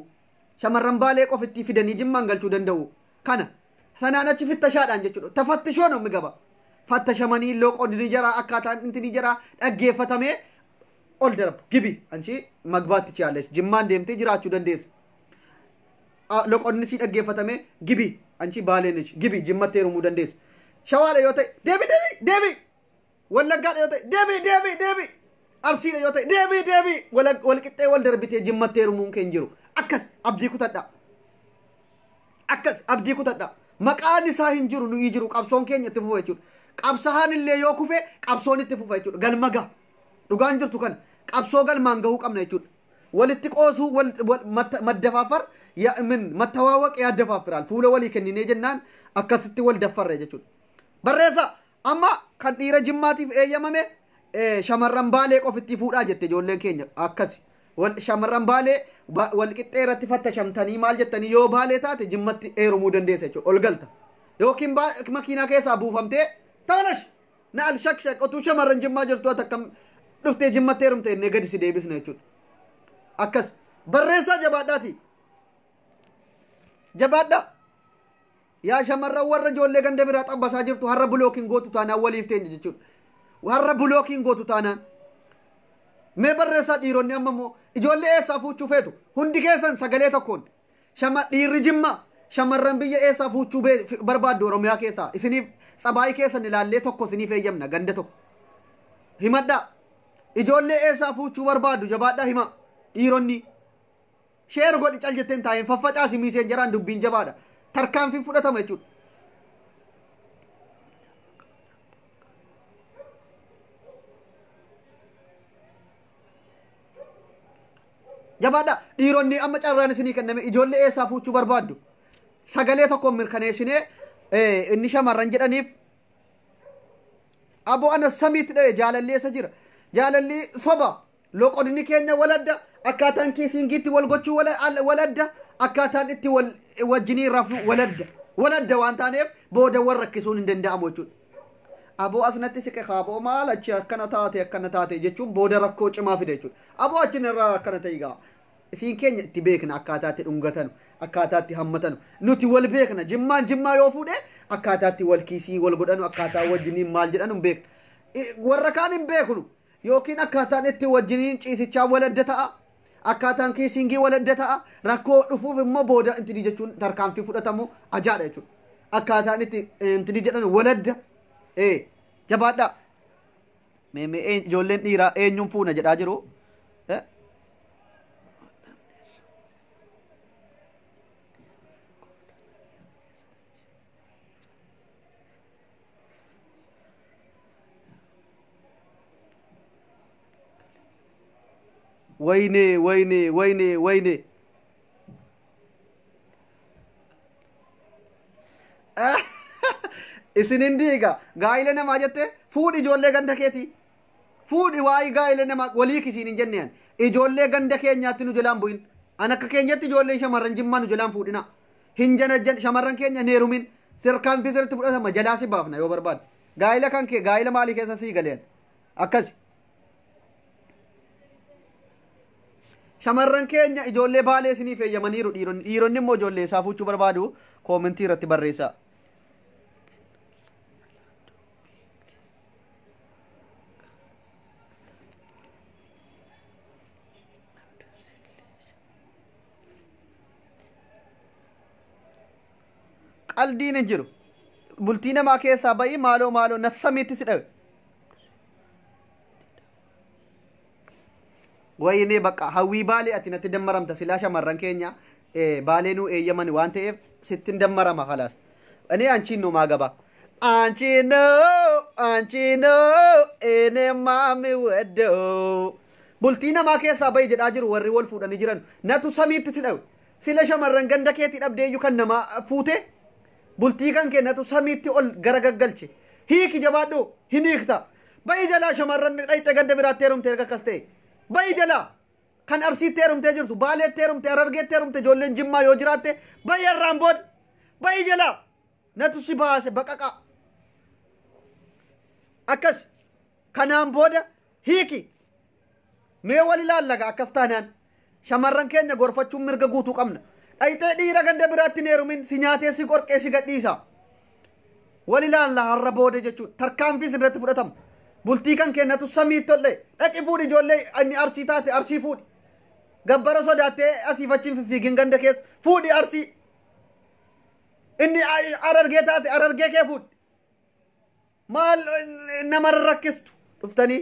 shamarran baalee qofitti fidanii Jimmaan galchuu danda'u kana sanaan achi fittashaadhaan jechuudha tafattishoon ommi gaba fattashamanii loqonni jara akkaataan intini jara dhaggeeffatamee ol darbu gibi anchi magbaatti chaalles Jimmaan deemtee jiraachuu dandeessa loqonni si dhaggeeffatamee gibi anchi baaleen gibi Jimmatti heerumuu dandeessa shawaadha yoo ta'e deebi wallaggaadha yoo ta'e deebi arsiidha yoo ta'e deebi wal qixxee wal darbitee Jimmatti heerumuun keenya jiru akkas abdii kutadha maqaan isaa hin jiru nuyi jiru qabsoon keenya itti fufa jechuudha qabsahaan illee yoo kufe qabsoon itti fufa jechuudha galmaga dhugaan jirtu kan qabsoo galmaan gahuu qabna jechuudha walitti qoosuu maddafaafar min mattawaawaq yaaddafaafiraal fuula walii kenninee jennaan akkasitti wal daffarre jechuudha barreessa amma kan dhiira Jimmaatiif eeyyamame shamarran baalee qofitti fuudhaa jette ijoolleen keenya akkasi shamarran baalee wal qixxee irratti fattashamtanii maal jettanii yoo baalee taate jimmatti heerumuu dandeessa jechuudha ol galta yookiin makiinaa keessaa buufamtee taanash na al shakshak otuu shamarran jimmaa jirtu akkam dhuftee jimmatti heerumte innee gadi si deebisna jechuudha akkas barreessaa jabaadhaati jabaadha yaa shamarran warra ijoollee ganda biraa xabbasaa jirtu har'a bulookiin gootu taanaan waliif teenya jechuudha har'a bulookiin gootu taanaan mee barreessaa dhiironni amma immoo ijoollee eessaa fuuchuu feetu hundi keessan sagalee tokkoon dhiirri jimmaa shamarran biyya eessaa fuuchuu barbaaddu oromiyaa keessaa isiniif tsabaayii keessan ilaallee tokko isiniif eeyyamna ganda tokko himadhaa ijoollee eessaa fuuchuu barbaaddu jabaadhaa hima dhiironni sheer godhi cal jetteen taa'een faffacaasi miiseen jaraan dubbiin jabaadha tarkaanfiin fudhatama jechuudha jabaadha dhiironni amma carraan isinii kenname ijoollee eessaa fuuchuu barbaaddu sagalee tokkoon mirkaneessinee inni shamarran jedhaniif aboo ana samiitti dhawe jaalallee isa jira jaalalli soba loqodni keenya waladda akkaataan kiisingiitti wal gochuu waladda akkaataan itti wajjinii rafu waladda waan taaneef booda wal rakkisuun hin danda'amu jechuudha aboo asnatti siqe kaaboo maal achi akkana taate jechuun booda rakkoo cimaa fide jechuudha aboo achin irraa akkana ta'e gaa isiin keenya itti beekna akkaataatti dhungatanu akkaataatti hammatanu nuti wal beekna jimmaa yoo fuudhe akkaataatti wal kiisii wal godhanu akkaataa wajjiniin maal jedhanu hin beekna warra kaan hin beeknu yookiin akkaataan itti wajjiniin ciisichaa waladda ta'a akkaataan kiisingii waladda ta'a rakkoo dhufuuf immoo booda intini jechuun tarkaanfii fudhatamu ajaadha jechuudha akkaataan itti intini jedhanu waladda jabaadha mee ijoolleen dhiiraa eenyuun fuuna jedhaa jiru wayne isinin diiga gaa'ila namaa jette fuudhi ijoollee ganda keeti fuudhi waa'ee gaa'ila namaa walii kisiin hin jenneen ijoollee ganda keenyaatti nu jalaan bu'in an akka keenyatti ijoollee shamarran jimmaa nu jalaan fuudhina hin janajjan shamarran keenya neerumin sirkaan fi sirritti fudhatama jalaa si baafna yoo barbaade gaa'ila kan kee gaa'ila maalii keessa sii galeen akkasi shamarran keenya ijoollee baalee isiniif eeyyamaniiru dhiironni immoo ijoollee isaa fuuchuu barbaadu koomentii irratti barreessaa qaldiin hin jiru bultii namaa keessaa ba'ii maaloo nassamiitti si dhawe wayne bakka hawwii baalee ati natti dammaramta silaa shamarran keenya baalee nu eeyyaman waan ta'eef sittin dammarama khalaas እኔ አንቺን ነው ማገባ አንቺን ነው እኔማ የምወደው bultii namaa keessaa ba'i jedhaa jiru warri wal fuudhanii jiran natu samiitti si dhawe sila shamarran ganda keetii dhabdeeyyuu kan nama fuute bultii kan kee natu samiitti ol garagaggalche hiiki jabaadhu hin hiikta ba'i jalaa shamarran dhayxe ganda biraatti heerumte erga akkas ta'e ba'i jalaa kan arsiitti heerumtee jirtu baaleetti heerumte harargeetti heerumte ijoolleen jimmaa yoo jiraatte ba'i irraan booda ba'i jalaa natu si baase baqaqa akkas kanaan booda hiiki mee wal ilaallaga akkas taanaan shamarran keenya gorfachuun mirga guutuu qabna dhayxee dhiira ganda biraatti heerumin si nyaatee si qorqee si gadhiisa wal ilaalla har'a booda jechuun tarkaanfii sirratti fudhatamu bultii kan kennatu samii tolle dhaqi fuudhi ijoollee inni arsii taate arsii fuudhi gabbara sodaattee asii fachiin fiigin ganda keessa fuudhi arsii inni arargee taate arargee kee fuudhi maal namarra rakkistu dhuftanii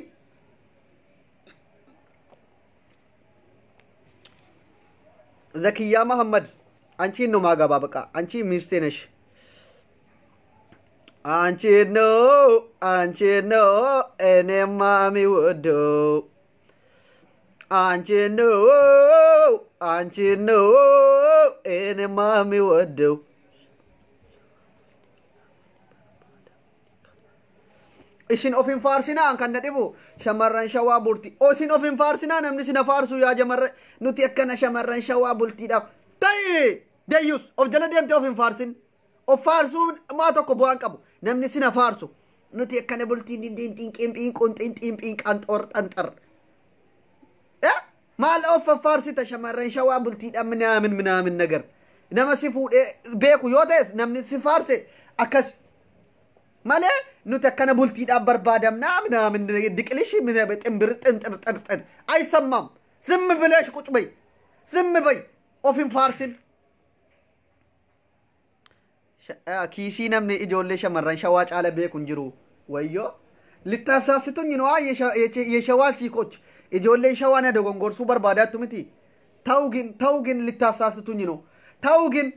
ዘኪያ መሐመድ አንቺን ነው ማገባ በቃ አንቺ ሚስቴ ነሽ አንቺን ነው እኔማ የሚወደው አንቺን ነው እኔማ የሚወደው isin of hin faarsinaa kan na dhibu shamarran shawaa bultii isin of hin faarsinaa namni sina faarsu yaa jamarre nuti akkana shamarran shawaa bultiidhaaf ta'e dayyus of jala deemte of hin faarsin of faarsuun maa tokko bu'aan qabu namni sina faarsu nuti akkana bultiin dindiin xinqiin xinqiin qanxoor xanxar maal of faarsita shamarran shawaa bultiidhaaf minaamin nagar nama si fuudhee beeku yoo ta'es namni si faarse akkas malee nuti akkana bultiidhaaf barbaadamnaa minaamin diqilishi ximbir xinxir aysammam zimmi bileesh ቁጭ በይ zimmi bay of hin faarsin kiisii namni ijoollee shamarran shawaa caala beeku hin jiru wayyoo littasaasituun ነው የሸዋል ሲቆች ijoollee shawaa na dogongorsuu barbaadaattu miti ta'u gin littasaasituun ነው ta'u gin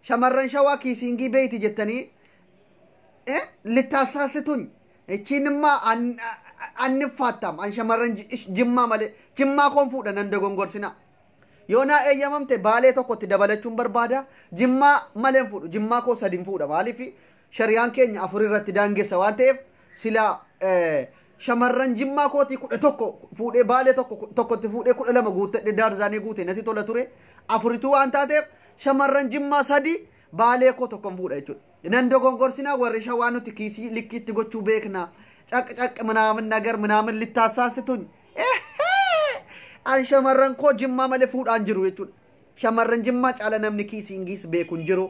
shamarran shawaa kiisiingii beeyti jettanii littasaasituun ichiinimma annifaattam an shamarran jimmaa malee jimmaa koon fuudha nan dogongorsina yoona eeyyamamte baalee tokkotti dabalachuun barbaada jimmaa maleen fuudhu jimmaa koo sadin fuudha maaliif shariyaan keenya afur irratti daangessa waan ta'eef sila shamarran jimmaa kooti kudha tokko fuudhee baalee tokkotti fuudhee kudha lama guuttadhe daarzaanii guute natti tola ture afurituu waan taateef shamarran jimmaa sadi baalee koo tokkon fuudha jechuudha nan dogongorsinaa warri shawaa nuti kiisii likkiitti gochuu beekna caq ምናምን ነገር ምናምን littaasaasituun an shamarran koo jimmaa malee fuudhaan jiru jechuudha shamarran jimmaa caala namni kiisiingiis beeku hin jiru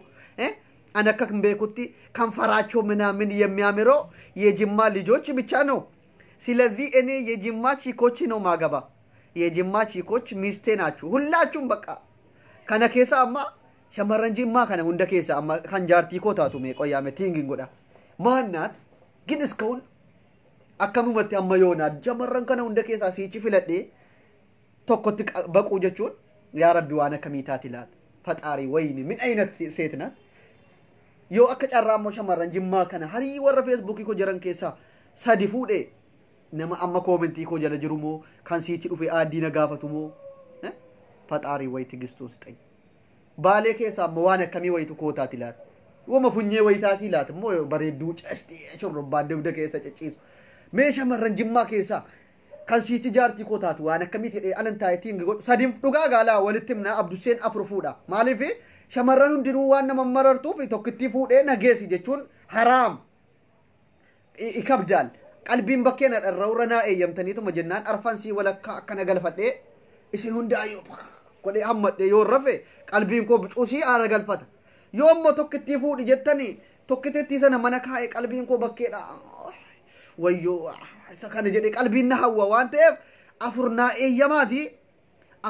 an akka kan beekutti kan faraቸው ምናምን የሚያምረው የጅማ ልጆች ብቻ ነው ስለዚህ እኔ የጅማ ቺኮች ነው ማገባ የጅማ ቺኮች ሚስቴ ናችሁ ሁላችሁም በቃ ከነ ኬሳ አማ shamarran jimmaa kana hunda keessa amma kan jaartii koo taatu mee qoyyaame tingin godha maannaat gin iskaun akkamumatti amma yoona shamarran kana hunda keessa siichi filadhee tokkotti baquu jechuun yaa rabbi waan akkamii taati laata faxaarii wayni min aynat seetnaat yoo akka carraa ammoo shamarran jimmaa kana harii warra feesbuukii koo jiran keessa sadi fuudhee nama amma koomentii koo jala jiru moo kan siichi dhufe aaddii na gaafatu moo faxaarii wayti gistuus xay baalee keessa ammoo waan akkamii waytu koo taati laata wama funyee waytaati laata immoo bareedduu casti shurrubbaan dugda keessa cicciisu mee shamarran jimmaa keessa kan siichi jaartii koo taatu waan akkamitti jedhee alan taayitiin godhu sadin dhugaa gaalaa walitti himna abduseen afur fuudha maaliif shamarran hundinuu waan nama marartuuf tokkitti fuudhee nageessi jechuun haraam ikabdaal qalbiin bakkeena dharrawra naa eeyyamtaniituma jennaan arfan sii walakkaa akkana galfadhee isin hundaayyoo godhee hammadhee yoo rafe qalbiin koo bucuusii aara galfata yoo ammoo tokkitti fuudhi jettanii tokkittii sana mana kaa'e qalbiin koo bakkeedha wayyoo isa kana jedhe qalbiin na hawwa waan ta'eef afur naa eeyyamaati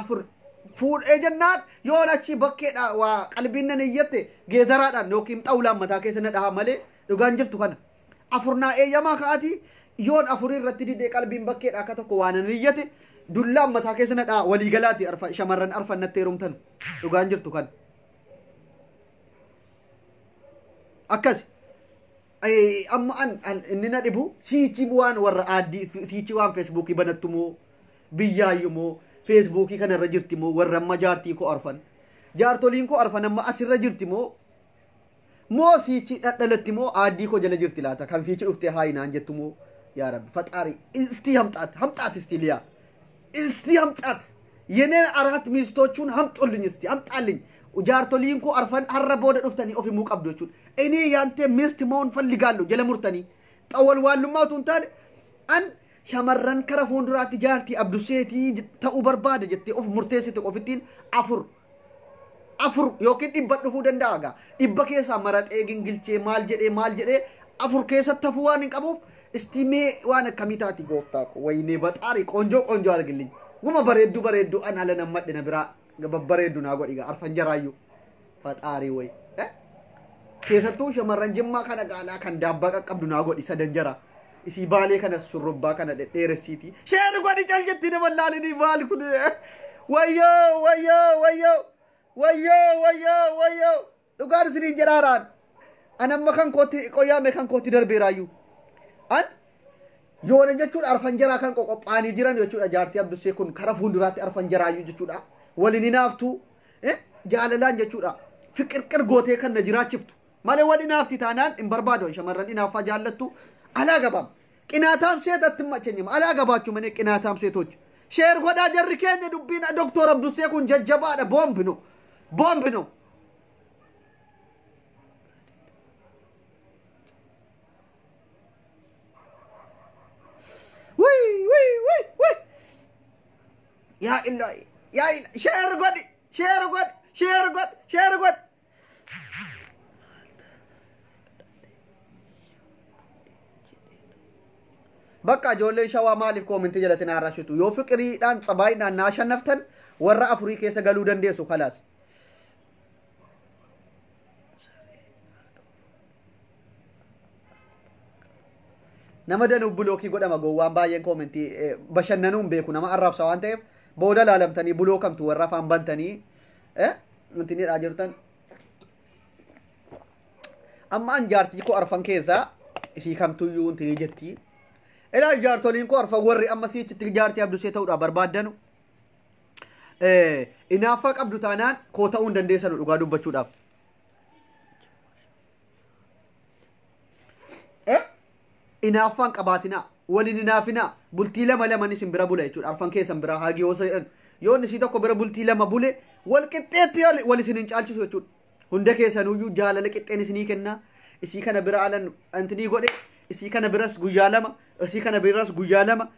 afur fuudhee jennaan yoo achi bakkeedha waa qalbiin nan eeyyate geedaraadhaan yookiin xawlaan mataa keessa na dhaha malee dhugaan jirtu kana afur naa eeyyamaa ka'ati yoon afurii irratti didee qalbiin bakkeedha akka tokko waan nan eeyyate dullaan mataa keessa na dhaha waliigalaati shamarran arfannatti heerumtan dhugaan jirtu kana akkas amma an inni na dhibu siichi waan warra aaddii siichi waan feesbuukii banattumoo biyyaayyumoo feesbuukii kanarra jirtimoo warra amma jaartii koo arfan jaartoliin koo arfan amma asirra jirtimoo moo siichi dhadhalattimoo aaddii koo jala jirti laata kan siichi dhuftee haayinaan jettumoo yaa rabbi faxaari istii hamxaat istii liyaa istii hamxaat yeneen aራት ሚስቶቹን hamxolluኝ istii hamxaalኝ jaartoliin koo arfan harra booda dhuftanii of himuu qabdu jechuudha እኔ ያንተ ሚስት መሆን ፈልጋለሁ ጀለሙርተኒ ጠወል ዋሉማቱን ታል አን shamarran kara fuulduraatti jaartii abduseetii ta'uu barbaada jettee of murteessite qofittiin afur yookiin dhibba dhufuu danda'a gaa dhibba keessaa maraxee gingilchee maal jedhee afur keessatti hafuu waan hin qabuuf istimee waan akkamii taati gooftaa waynee baxaarii qoonjoo argillee guma bareeddu an ala nammadhe na biraa babbareeddu naa godhi gaa arfan jaraayyuu faxaarii way keessattuu shamarran jimmaa kana gaalaa kan daabbaa qaqqabdu naa godhi sadan jara isi baalee kana shurrubbaa kana dheeressiiti sheer godhi cal jetti nama laalini maal kun wayyoo dhugaan isiniin jedhaaraan an amma kan kootti qoyyaame kan kootti darbeeraayyuu an yoona jechuudha arfan jaraa kan qoqophaanii jiran jechuudha jaartii abdusee kun kara fuulduraatti arfan jaraayyuu jechuudha waliin hinaaftu jaalalaan jechuudha fiqirqir gootee kan na jiraachiftu malee waliin hinaafti taanaan hin barbaadu shamarran hinaaffaa jaallattu alaa gabam Qinaataan seetatti machanyama. Alaa gabaachuu malee qinaataan seetochi. Sheer godhaa jarri keenya dubbiin Doktor Abdussee kun jajjabaadha. Boombino. Boombino. Ya Allah, ya Allah, share God, share God, share God, share God. Bakka ijoollee shawaa maaliif koomintii jalatti na arrashitu yoo fiqiriidhaan sabaayidhaan naa shannaftan warra afurii keessa galuu dandeessu kalaas. Nama danuu bulookii godhama gowwaan baay'een koomintii bashannanuun beeku nama arrabsa waan ta'eef booda laalamtanii bulookamtu warra afaan bantanii intinidhaa jirtan. Amma an jaartii koo arfan keessaa isii kamtuyyuu intinii jettii. Ilaa jaartoliin koo arfan warri amma siichitti jaartii Abdussee ta'uudhaaf barbaaddanu. Inaaffaa qabdu taanaan koo ta'uu hin dandeessanu dhugaa dubbachuudhaaf. Inaaffaan qabaatinaa waliin inaafinaa bultii lama lamanis hin bira bula jechuudha. Arfan keessan bira haagi yoo jedhan yoo inni tokko bira bultii lama bule wal qixxeetti wal isin hin caalchisu jechuudha. Hunda keessanuyyuu jaalala qixxeen isinii kennaa. Isii kana bira alan antinii godhe isii kana biras guyyaa lama isii kana biras guyyaa lama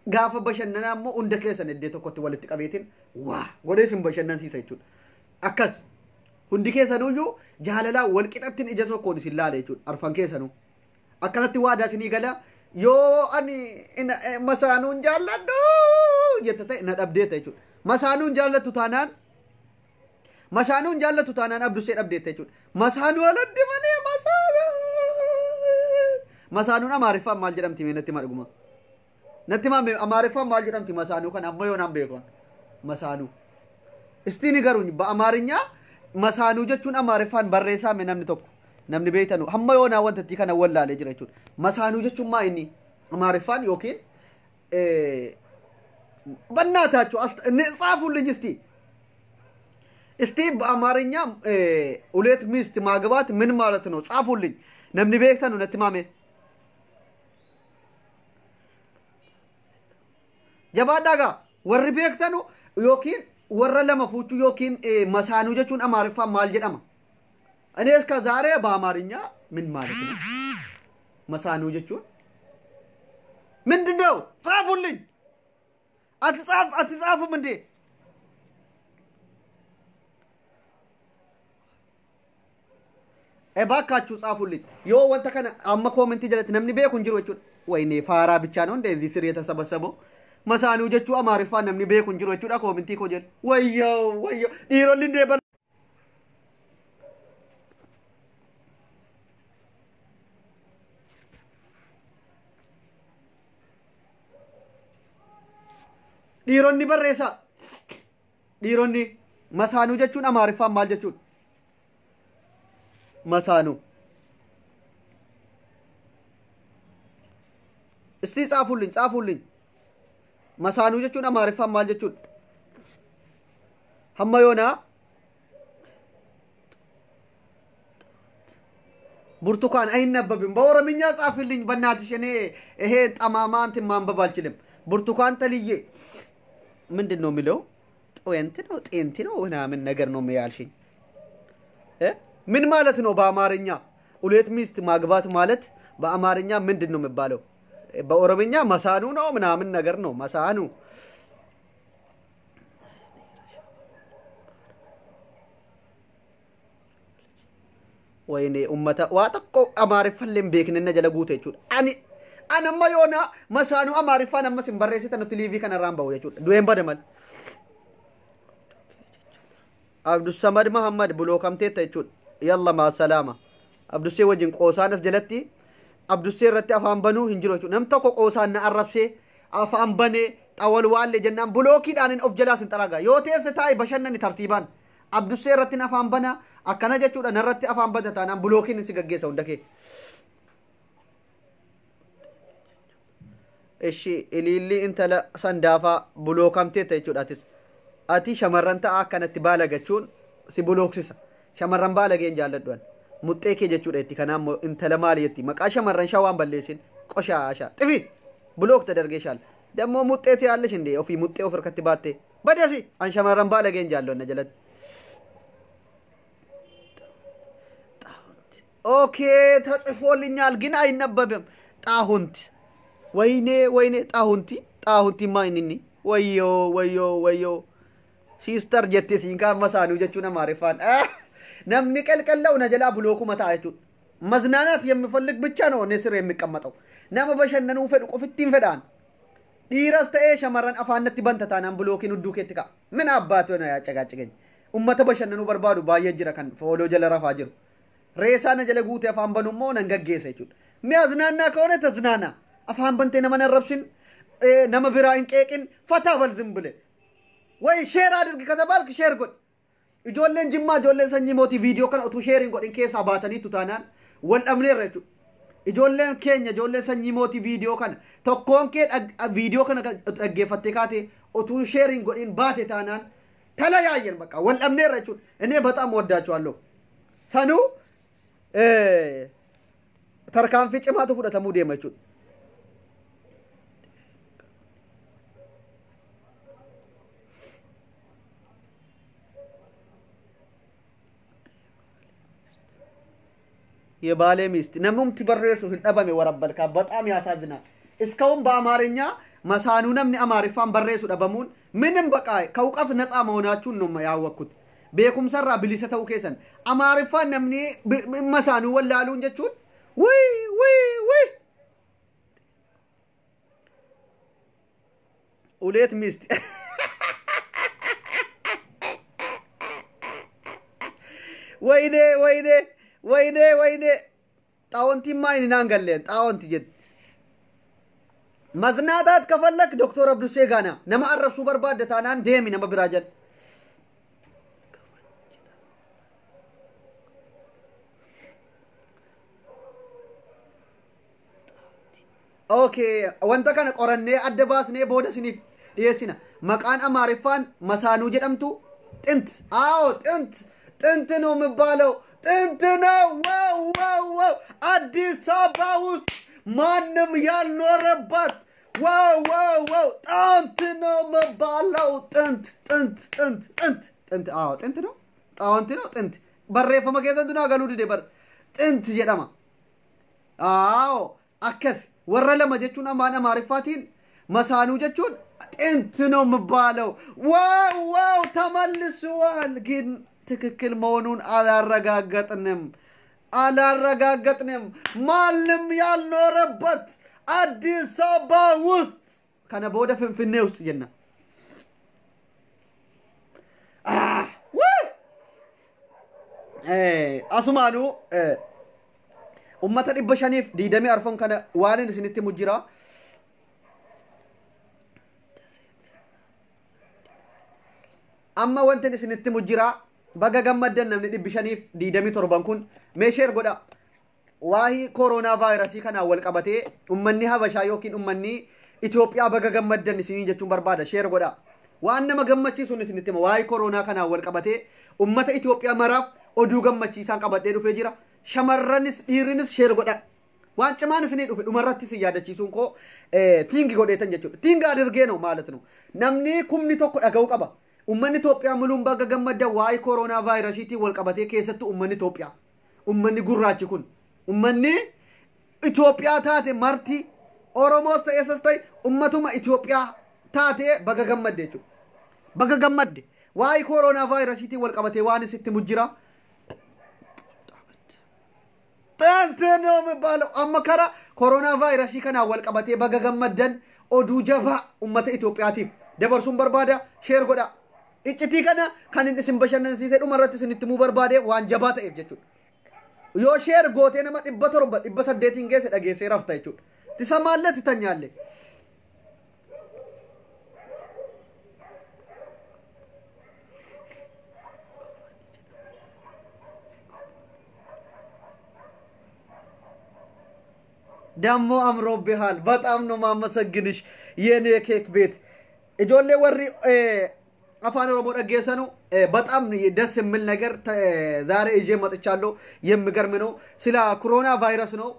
gaafa bashannanaa immoo hunda keessan iddoo tokkotti walitti qabeetiin waa godhee isin bashannansiisa jechuudha. Akkas hundi keessanuyyuu jaalalaa wal qixxattiin ija tokkoon isin laala jechuudha. Arfan keessanuu. Akkanatti waadaa isinii gala yoo ani masaanuun jaalladhu jetta ta'e na dhabdeeta jechuudha. Masaanuun jaallatu taanaan Abdussee dhabdeeta jechuudha. Masaanuu aladde malee masaanuun Amaariffaan maal jedhamti mee natti madhuguma. Natti maa Amaariffaan maal jedhamti masaanuu kan amma yoo naan beekan masaanuu. Istiini garuu Amaarinyaa masaanuu jechuun Amaariffaan barreessaa mee namni tokko. Namni beeytanu hamma yoonaa wantatti kana wallaalee jira jechuudha. Masaanuu jechuun maa inni Amaariffaan yookiin bannaataa jechuudha. Xaafuullee እስቲ እስቲ በአማርኛ ሁለት ሚስት ማግባት ምን ማለት ነው? ጻፉልኝ። ነምኒ ቤክተኑ ነትማሜ ጀባዳጋ ወር ቤክተኑ ዮኪን ወረ ለመፉቹ ዮኪን መሳኑ ጀቹን አማርፋ ማል ጀደማ እኔ እስከ ዛሬ በአማርኛ ምን ማለት ነው መሳኑ ጀቹን ምንድነው? ጻፉልኝ። አትጻፉም እንዴ? እባካችሁ ጻፉልኝ። ዮ ወንተ ከነ አማ ኮሜንት ጀለት ነምኒ ቤኩን ጅሩ ወቹ ወይኔ ፋራ ብቻ ነው እንደዚህ ስር የተሰበሰበው መሳኑ ጀቹ አማርፋ ነምኒ ቤኩን ጅሩ ወቹ ዳ ኮሜንት ኮጀል ወዮ ዲሮል እንደ በል ዲሮኒ በሬሳ ዲሮኒ መሳኑ ጀቹን አማርፋ ማል ጀቹን መሳኑ እስቲ ጻፉልኝ መሳኑ ጀቹን አማርፋ ማል ጀቹን ሐመዮና ብርቱካን አይነበብም በኦሮምኛ ጻፉልኝ በእናትሽ እኔ ይሄ ጠማማ እንትን ማንበብ አልችልም ብርቱካን ተልዬ ምንድነው የሚለው ጤንቲ ነው ምናምን ነገር ነው የሚያልሽኝ ምን ማለት ነው በአማርኛ ሁለት ሚስት ማግባት ማለት በአማርኛ ምንድነው የሚባለው በኦሮምኛ መሳኑ ነው ምናምን ነገር ነው መሳኑ ወይኔ ኡመታ ዋጠቆ አማርፈለም ቤክነነ ጀለጉት ይቹ አንማ ዮና መሳኑ አማርፋን አመስ በረሰተ ነው ቲቪ ከነራምባው ይቹ ዱኤን በደመል አብዱሰመድ መሐመድ ብሎ ከምቴ ተይቹ يلا مع السلامة Abdussee wajin qoosaanaf jalatti Abdussee irratti afaan banuu hin jiru jechuudha. Nam tokko qoosaan na arrabsee afaan banee xawal waalle jennaan bulookiidhaan of jalaas hin xaragaa. Yoo teesse taa'e bashannani tartiibaan Abdussee irratti afaan bana akkana jechuudha narratti afaan bada taanaan bulookiin si gaggeessa hunda kee. Eshi ililli intala sandaafaa bulookamtee ta'e jechuudhaatis. Ati shamarran ta'a akkanatti baalagachuun si bulooksisa. Shamarran baalageen jaalladhuan. Muxxee kee jechuudha itti kanaan intala maali jetti maqaa shamarran shawaan balleessin ቆሻሻ ጥፊ ብሎክ ተደርገሻል ደግሞ ሙጤት ያለሽ እንዴ ኦፊ ሙጤው ፍርከት ባቴ በደሲ አንሸማራን ባለገን ጃለው ነጀለት ኦኬ ተጽፎልኛል ግን አይነበብም ጣሁንት ወይኔ ጣሁንቲ ማይንኒ ወዮ ሲስተር ጀቲሲን ካመሳኑ ጀቹና ማሪፋን namni qalqallau na jala bulooku mata jechuun maznaanaaf የሚፈልግ ብቻ ነው ንስር የሚቀመጠው nama bashannanu fedhu qofittiin fedhaan dhiiras ta'ee shamarran afaanatti bantataan bulookiin hudduu keetti ka min abbaatu na yaacagaacigeen ummata bashannanu barbaadu baay'ee jira kan fooloo jala rafaa jiru reesaa na jala guutee afaan banu immoo nan gaggeessa jechuudha mi aznaanaa kaone taznaana afaan bantee nama nan rabsin nama biraa hin qeeqin fataa bal zimbile way sheer adirgi katabalk sheer god ijoolleen jimmaa ijoolleen sanyii mootii viidiyoo kana utuu sheeriin godhin keessaa baatanii tutaanaan wal dhabneerra jechuudha ijoolleen keenya ijoolleen sanyii mootii viidiyoo kana tokkoon kee viidiyoo kana dhaggeeffattee kaate utuu sheeriin godhin baate taanaan tala yaayyen bakka wal dhabneerra jechuudha inni bataam waddaachwaallo sanuu tarkaanfii cimaatu fudhatamuu deema jechuudha የባሌ ሚስት ነሙም ትበረሱ ህዳባሜ ወረበልካ በጣም ያሳዝናል እስካሁን በአማርኛ መሳኑ ነምኒ አማሪፋን በረሱ ደበሙን ምንም በቃ ከውቀት ነፃ መሆናችሁን ነው ያወኩት ቤኩም ሰራ ብሊሰተው ከሰን አማሪፋን ነምኒ መሳኑ ወላሉ እንጀቹን ወይ ኡሌት ሚስት ወይኔ ጣውንቲ ማይን ናንገለን ጣውንቲ ጀት መዝናታት ከፈለክ ዶክተር አብዱ ሴጋና ነማ አረብሱ በርባደታናን ደሚ ነማ ብራጀል ኦኬ ወንተ ከነ ቆረኔ አደባስኔ ቦደስኒ ዲየሲና መቃን አማሪፋን መሳኑ ጀደምቱ ጥንት አዎ ጥንት ነው የሚባለው ጥንት ነው ዋው አዲስ አበባ ውስጥ ማንም ያልኖረባት ዋው ጥንት ነው የሚባለው ጥንት አዎ ጥንት ነው ጥንት በሬፈ መገዘንዱና ገሉ ዲበር ጥንት ጀደማ አዎ አከስ ወረለ መጀቹና ማና ማሪፋቲን መሳኑ ጀቹን ጥንት ነው የሚባለው ዋው ተመልሷል ግን ትክክል መሆኑን አላረጋገጥንም ማንም ያልኖረበት አዲስ አበባ ውስጥ ከነ ቦደ ፍንፍኔ ውስጥ የና አሱማኑ ኡመተ ዲበሻኒፍ ዲደሚ አርፎን ከነ ዋንን ስንት ሙጅራ አማ ወንተን ስንት ሙጅራ baga gammaddan namni dibbishaniif diidami torban kun meesheer godha waahi corona virusii kana wal qabatee ummanni habashaa yookiin ummanni Itoophiyaa baga gammaddan isinii jechuun barbaada sheer godha waan nama gammachiisuun isinitti hima waahi corona kana wal qabatee ummata Itoophiyaa maraaf oduu gammachiisaan qabadhee dhufee jira shamarranis dhiirinis sheer godha waan cimaan isinii dhufe dhumarrattis yaadachiisuun koo tiingi godheetan jechuudha tiinga adirgee no ማለት ነው namni kumni tokko dhaga'uu qaba ummanni Itoophiyaa mulun baga gammadda waa'ee corona virusiti wal qabatee keessatti ummanni Itoophiyaa ummanni gurraachi kun ummanni Itoophiyaa taate marti Oromoos ta'eessas ta'e ummatuma Itoophiyaa taate baga gammadde jechuudha baga gammadde waa'ee corona virusiti wal qabatee waan isitti mujjira tanteno mebalo amma kara corona virusi kana wal qabatee baga gammaddan oduu jabaa ummata Itoophiyaatiif dabarsuun barbaada sheer godha icciti kana kan isin bashannansiisee dhumarratti isinitti muu barbaade waan jabaa ta'eef jechuudha yoo sheer gootee nama 700 800 geesse dhageessee rafta jechuudha tisamaallee titanyaalle ደሞ አምሮብሃል በጣም ነው ማመሰግንሽ የኔ ኬክ ቤት እጆሌ ወሪ አፋን ኦሮሞ ደገሰኑ በጣም ደስ የሚል ነገር ዛሬ እጄ መጥቻለሁ የሚገርም ነው ስለ ኮሮና ቫይረስ ነው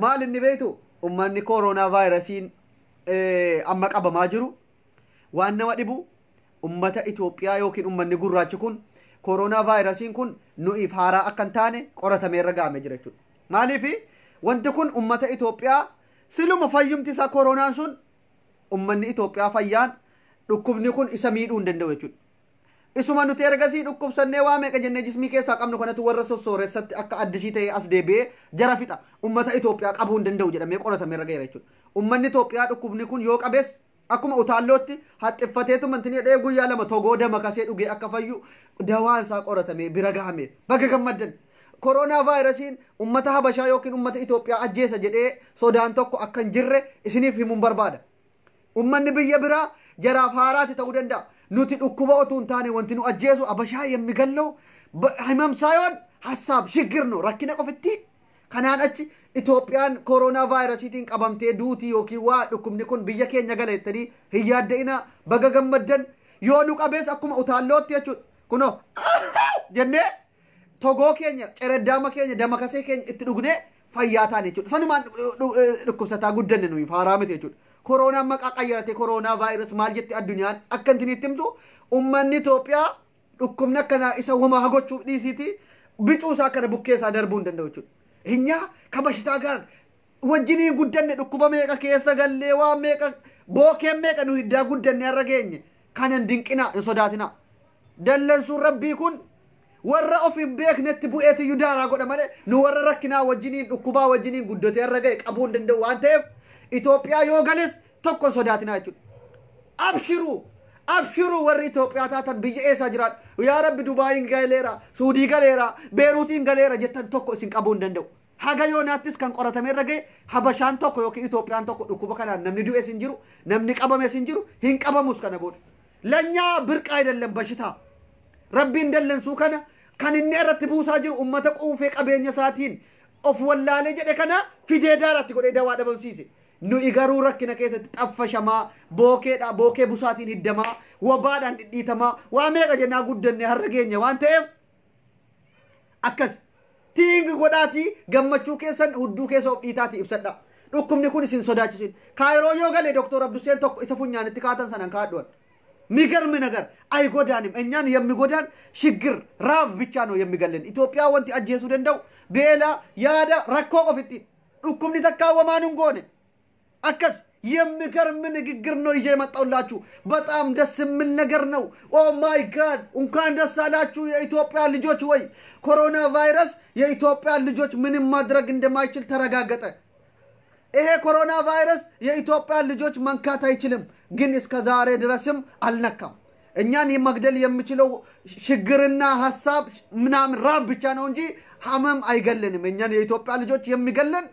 ማል እንቤቱ ummanni koronaa vaayirasiin amma qabamaa jiru waan nama dhibu ummata Itoophiyaa yookiin ummanni gurraachi kun koronaa vaayirasiin kun nu'iif haaraa akka hin taane qoratamee irra gahamee jira jechuudha. Maaliif wanti kun ummata Itoophiyaa siluma fayyumti isaa koronaan sun ummanni Itoophiyaa fayyaan dhukkubni kun isa miidhuu hin danda'u jechuudha. Isuma nuti ergasii dhukkubsannee waa meeqa jennee jismii keessaa qabnu kanatu warra sossooressatti akka addisii ta'ee as deebi'ee jara fixa ummata Itoophiyaa qabuu hin danda'u jedhamee qoratamee irra gaheera jechuudha. Ummanni Itoophiyaa dhukkubni kun yoo qabees akkuma utaallootti haxxiffateetu mantini dhee guyyaa lama togoo dama kasee dhugee akka fayyu dawaan isaa qoratamee bira gahame baga gammaddan. Koronaa vaayirasiin ummata Habashaa yookiin ummata Itoophiyaa ajjeesa jedhee sodaan tokko akka hin jirre isiniif himuun barbaada. Ummanni biyya biraa jaraaf haaraati ta'uu danda'a. Nuti dhukkuba otuu hin taane wanti nu ajjeesu Habashaa የሚገለው ህመም ሳይሆን ሐሳብ ችግር ነው rakkina qofitti kanaan achi Itoophiyaan koronaa vaayirasiitiin qabamtee duutii yookiin waa dhukkubni kun biyya keenya galeettanii hin yaadda'ina baga gammaddan yoo nu qabees akkuma utaallootti jechuudha. Kunoo jennee togoo keenya cereddaama keenya damakasee keenya itti dhugnee fayyaa taane jechuudha. Sanumaan dhukkubsataa guddanne nuyi haaraa miti jechuudha. Koronaan maqaa qayyarate koronaa vaayirus maal jetti addunyaan akka intinitti himtu ummanni Itoophiyaa dhukkubni akkana isa wama hagochuuf dhiisiiti bicuusaa akkana bukkeessaa darbuu hin danda'u jechuudha. Hinyaa kabashitaa gaar wajjiniin guddanne dhukkuba meeqa keessa gallee waa meeqa bookeen meeqa nu hiddaa guddanne har'a geenye kanan dinqinaa hin sodaatinaa. Dallansuun rabbii kun warra of hin beeknetti bu'eetiyyuu daaraa godha malee nu warra rakkinaa wajjiniin dhukkubaa wajjiniin guddatee har'a gahe qabuu hin danda'u waan ta'eef Itoophiyaa yoo gales tokko sodaatinaa jechuudha. Abshiruu warri Itoophiyaa taatan biyya eessaa jiraadha. Yaa Rabbi Dubaayiin galeera, Suudii galeera, Beeruutiin galeera jettan tokko isin qabuu hin danda'u. Haga yoonaattis kan qoratame irra gahe Habashaan tokko yookiin Itoophiyaan tokko dhukkuba kanaan namni du'es hin jiru, namni qabames hin jiru, hin qabamus kana booda. Lanyaa birqa ayidallam bashitaa. Rabbiin dallansuu kana kan inni irratti buusaa jiru ummata quufee qabeenya isaatiin of wallaalee jedhe kana fidee daaratti godhee dawaa dhabamsiise. Nu igaruu rakkina keessatti xaffashamaa bookeedha bookee busaatiin hiddamaa wabaadhaan dhidhiitamaa waa meeqa jennaa guddanne har'a geenya waan ta'eef akkas tiingi godhaatii gammachuu keessan hudduu keessa of dhiitaatii ibsadha. Dhukkubni kun isin sodaachisin kaayiroo yoo galee Dr. Abduseen tokko isa funyaanitti kaatan sanan kaadhuwan ሚገርም ነገር አይጎዳንም እኛን የሚጎዳን ችግር ራብ ብቻ ነው የሚገለን ኢትዮጵያ ወንቲ አጀሱ ደንደው ቤላ ያዳ ረኮ ቆፍቲ ዱኩምኒ ተካወማኑን ጎነ አከስ የሚገርም ንግግር ነው ይዤ መጣውላችሁ በጣም ደስ የሚል ነገር ነው ኦ ማይ ጋድ እንኳን ደስ አላችሁ የኢትዮጵያ ልጆች ወይ ኮሮና ቫይረስ የኢትዮጵያ ልጆች ምንም ማድረግ እንደማይችል ተረጋገጠ ይሄ ኮሮና ቫይረስ የኢትዮጵያ ልጆች መንካት አይችልም ግን እስከ ዛሬ ድረስም አልነካም እኛን የመግደል የሚችለው ችግርና ሐሳብ ምናምን ራብ ብቻ ነው እንጂ ህመም አይገለንም እኛን የኢትዮጵያ ልጆች የሚገለን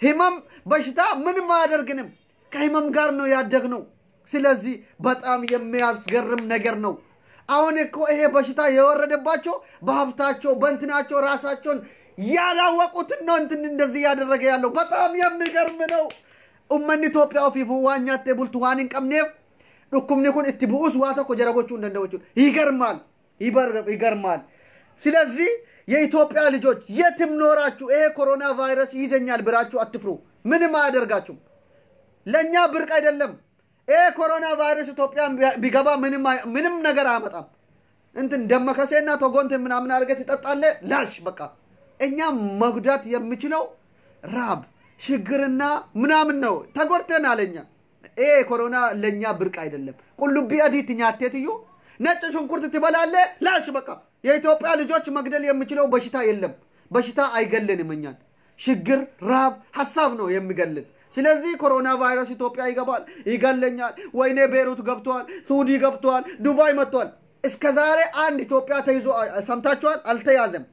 ህመም በሽታ ምንም አያደርግንም ከህመም ጋር ነው ያደግነው ስለዚህ በጣም የሚያስገርም ነገር ነው አሁን እኮ ይሄ በሽታ የወረደባቸው በሀብታቸው በእንትናቸው ራሳቸውን ያላወቁት ነው እንትን እንደዚህ ያደረገ ያለው በጣም የሚገርም ነው ኡመን ኢትዮጵያ ፊፉ ዋኛቴ ቡልቱዋንን ቀምኔፍ ዱኩምኒ ኩን ኢትቡኡስ ዋተኮ ጀረጎቹ እንደንደወቹ ይገርማል ስለዚህ የኢትዮጵያ ልጆች የትም ኖራችሁ ይሄ ኮሮና ቫይረስ ይዘኛል ብራችሁ አትፍሩ ምንም አያደርጋችሁ ለኛ ብርቅ አይደለም ይሄ ኮሮና ቫይረስ ኢትዮጵያ ቢገባ ምንም ነገር አያመጣም እንትን ደመከሰና ተጎንተ ምናምን አርገት ይጠጣለ ላሽ በቃ እኛ መጉዳት የሚችለው ራብ ችግርና ምናምን ነው ተጎርተናለኛ ይሄ ኮሮና ለኛ ብርቅ አይደለም ቁልቢ አዲት ኛቴትዩ ነጭ ሽንኩርት ትበላለ ላሽ በቃ የኢትዮጵያ ልጆች መግደል የሚችለው በሽታ የለም በሽታ አይገለንም እኛን ችግር ራብ ሐሳብ ነው የሚገለን ስለዚህ ኮሮና ቫይረስ ኢትዮጵያ ይገባል ይገለኛል ወይኔ ቤሩት ገብቷል ሱዲ ገብቷል ዱባይ መጥቷል እስከዛሬ አንድ ኢትዮጵያ ተይዞ ሰምታችኋል አልተያዘም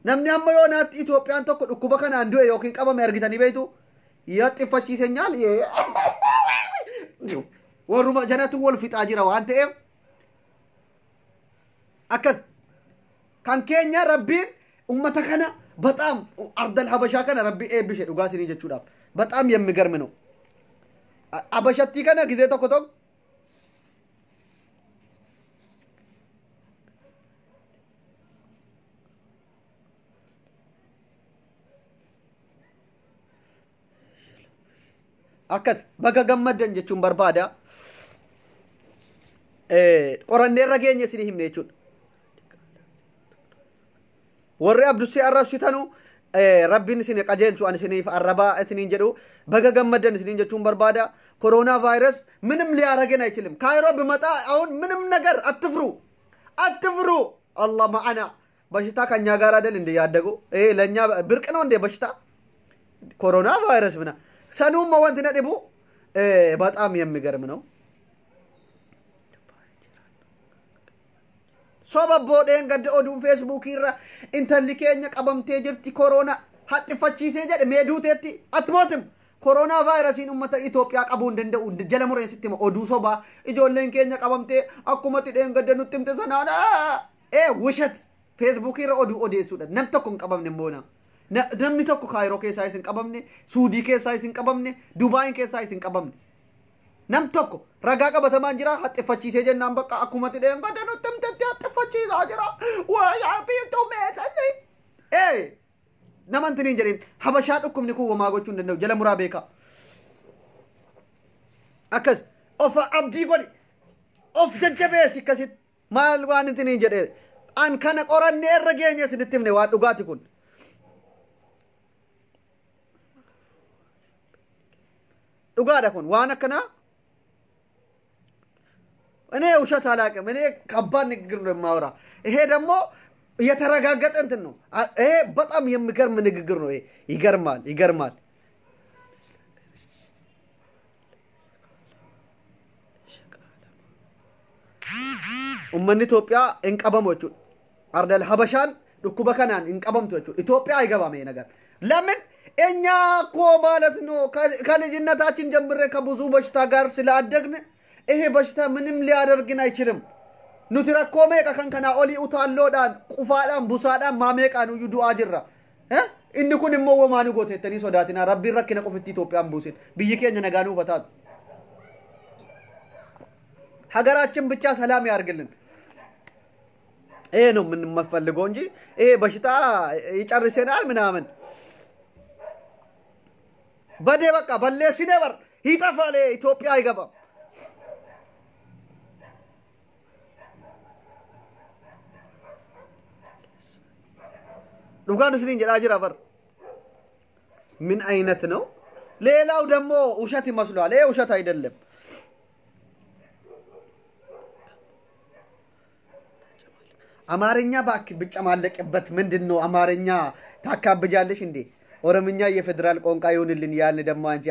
namni amma yoonatti Itoophiyaan tokko dhukkuba kana andu yookiin qabame argitanii beeytu yaxxifachiisenyal warruma janatu wal fixaa jira waan ta'eef akkas kan keenya rabbiin ummata kana በጣም አርደል ሀበሻ ከነ ረቢ ኤብሽ ዱጋሲኒ ጀቹዳፍ በጣም የሚገርም ነው አበሻቲ ከነ ጊዜ ተቆጦ akkas baga gammaddan jechuun barbaada qoranneerra geenye isinii himne jechuudha warri abdusii arrabsitanu rabbiin isin qajeelchu an isiniif arrabaa isiniin jedhu baga gammaddan isiniin jechuun barbaada ኮሮና ቫይረስ ምንም ሊያረገን አይችልም ካይሮ በመጣ አሁን ምንም ነገር አትፍሩ አላህ ማአና በሽታ ከኛ ጋር አይደል እንደ ያደጉ ለኛ ብርቅ ነው እንደ በሽታ ኮሮና ቫይረስ ምና ሰኑም ወንት ነጥቡ በጣም የሚገርም ነው ሶበቦ ደን ገደ ኦዱን ፌስቡክ ይራ ኢንተሊኬኛ ቀበምቴ ጅርቲ ኮሮና ሀጥፈቺሴ ጀድ ሜዱቴቲ አትሞትም ኮሮና ቫይረሲን ኡመተ ኢትዮጵያ ቀቡ እንደው ጀለሙሬ ሲስተም ኦዱ ሶባ ኢጆለን ኬኛ ቀበምቴ አኩመት ደን ገደ ኑጥምተ ሰናና ውሸት ፌስቡክ ይራ ኦዱ ኦዴሱ ነም ተኩን ቀበምነ ሞና namni tokko kaayiroo keessaa isin qabamne suudii keessaa isin qabamne dubaayin keessaa isin qabamne nam tokko ragaa qabatamaan jira haxxifachiisee jennaan bakka akkuma tidheen badano tamtatti haxxifachiisaa jira waa biiftuu meetalli naman tiniin jedhin habashaa dhukkubni kun wamaa gochuu hin danda'u jala muraa beekaa akkas of abdii godhi of jajjabeessi akkasit maal waan tiniin jedhe an kana qorannee irra geenye isinitti himne waan dhugaati kun ዱጋዳ ኮን ዋና ከና እኔ ውሸት አላቀም እኔ ከባድ ንግግር ነው ማውራ ይሄ ደግሞ የተረጋገጠ እንትን ነው ይሄ በጣም የሚገርም ንግግር ነው ይገርማል ኡመን ኢትዮጵያ እንቀበሞቹ አርደል ሀበሻን ዱኩበ ከናን እንቀበምቶቹ ኢትዮጵያ አይገባም ይሄ ነገር ለምን እኛ እኮ ማለት ነው ከልጅነታችን ጀምሬ ከብዙ በሽታ ጋር ስላደግን ይሄ በሽታ ምንም ሊያደርግን አይችልም ኑትረኮሜ ከከንከና ኦሊ ኡታሎዳን ቁፋዳን ቡሳዳን ማሜቃን እዩ ዱአ ጅራ እንኩን ሞ ወማኑ ጎቴተኒ ሶዳቲና ረቢ ረክነ ቁፍቲ ኢትዮጵያን ቡሲን ብይከኛ ነጋኑ ፈታት ሀገራችን ብቻ ሰላም ያርግልን ይሄ ነው ምን መፈልገው እንጂ ይሄ በሽታ ይጨርሰናል ምናምን በደ በቃ በለሲ ነበር ይጣፋለ ኢትዮጵያ አይገባም ዱጋን ስሪን ጀራጅራ በር ምን አይነት ነው ሌላው ደግሞ ውሸት ይመስላል ይሄ ውሸት አይደለም አማርኛ ባክ ብጨማለቅበት ምንድነው አማርኛ ታካብጃለሽ እንዴ ኦሮምኛ የፌደራል ቋንቋ ይሁንልን ያልን ደሞ አንቺ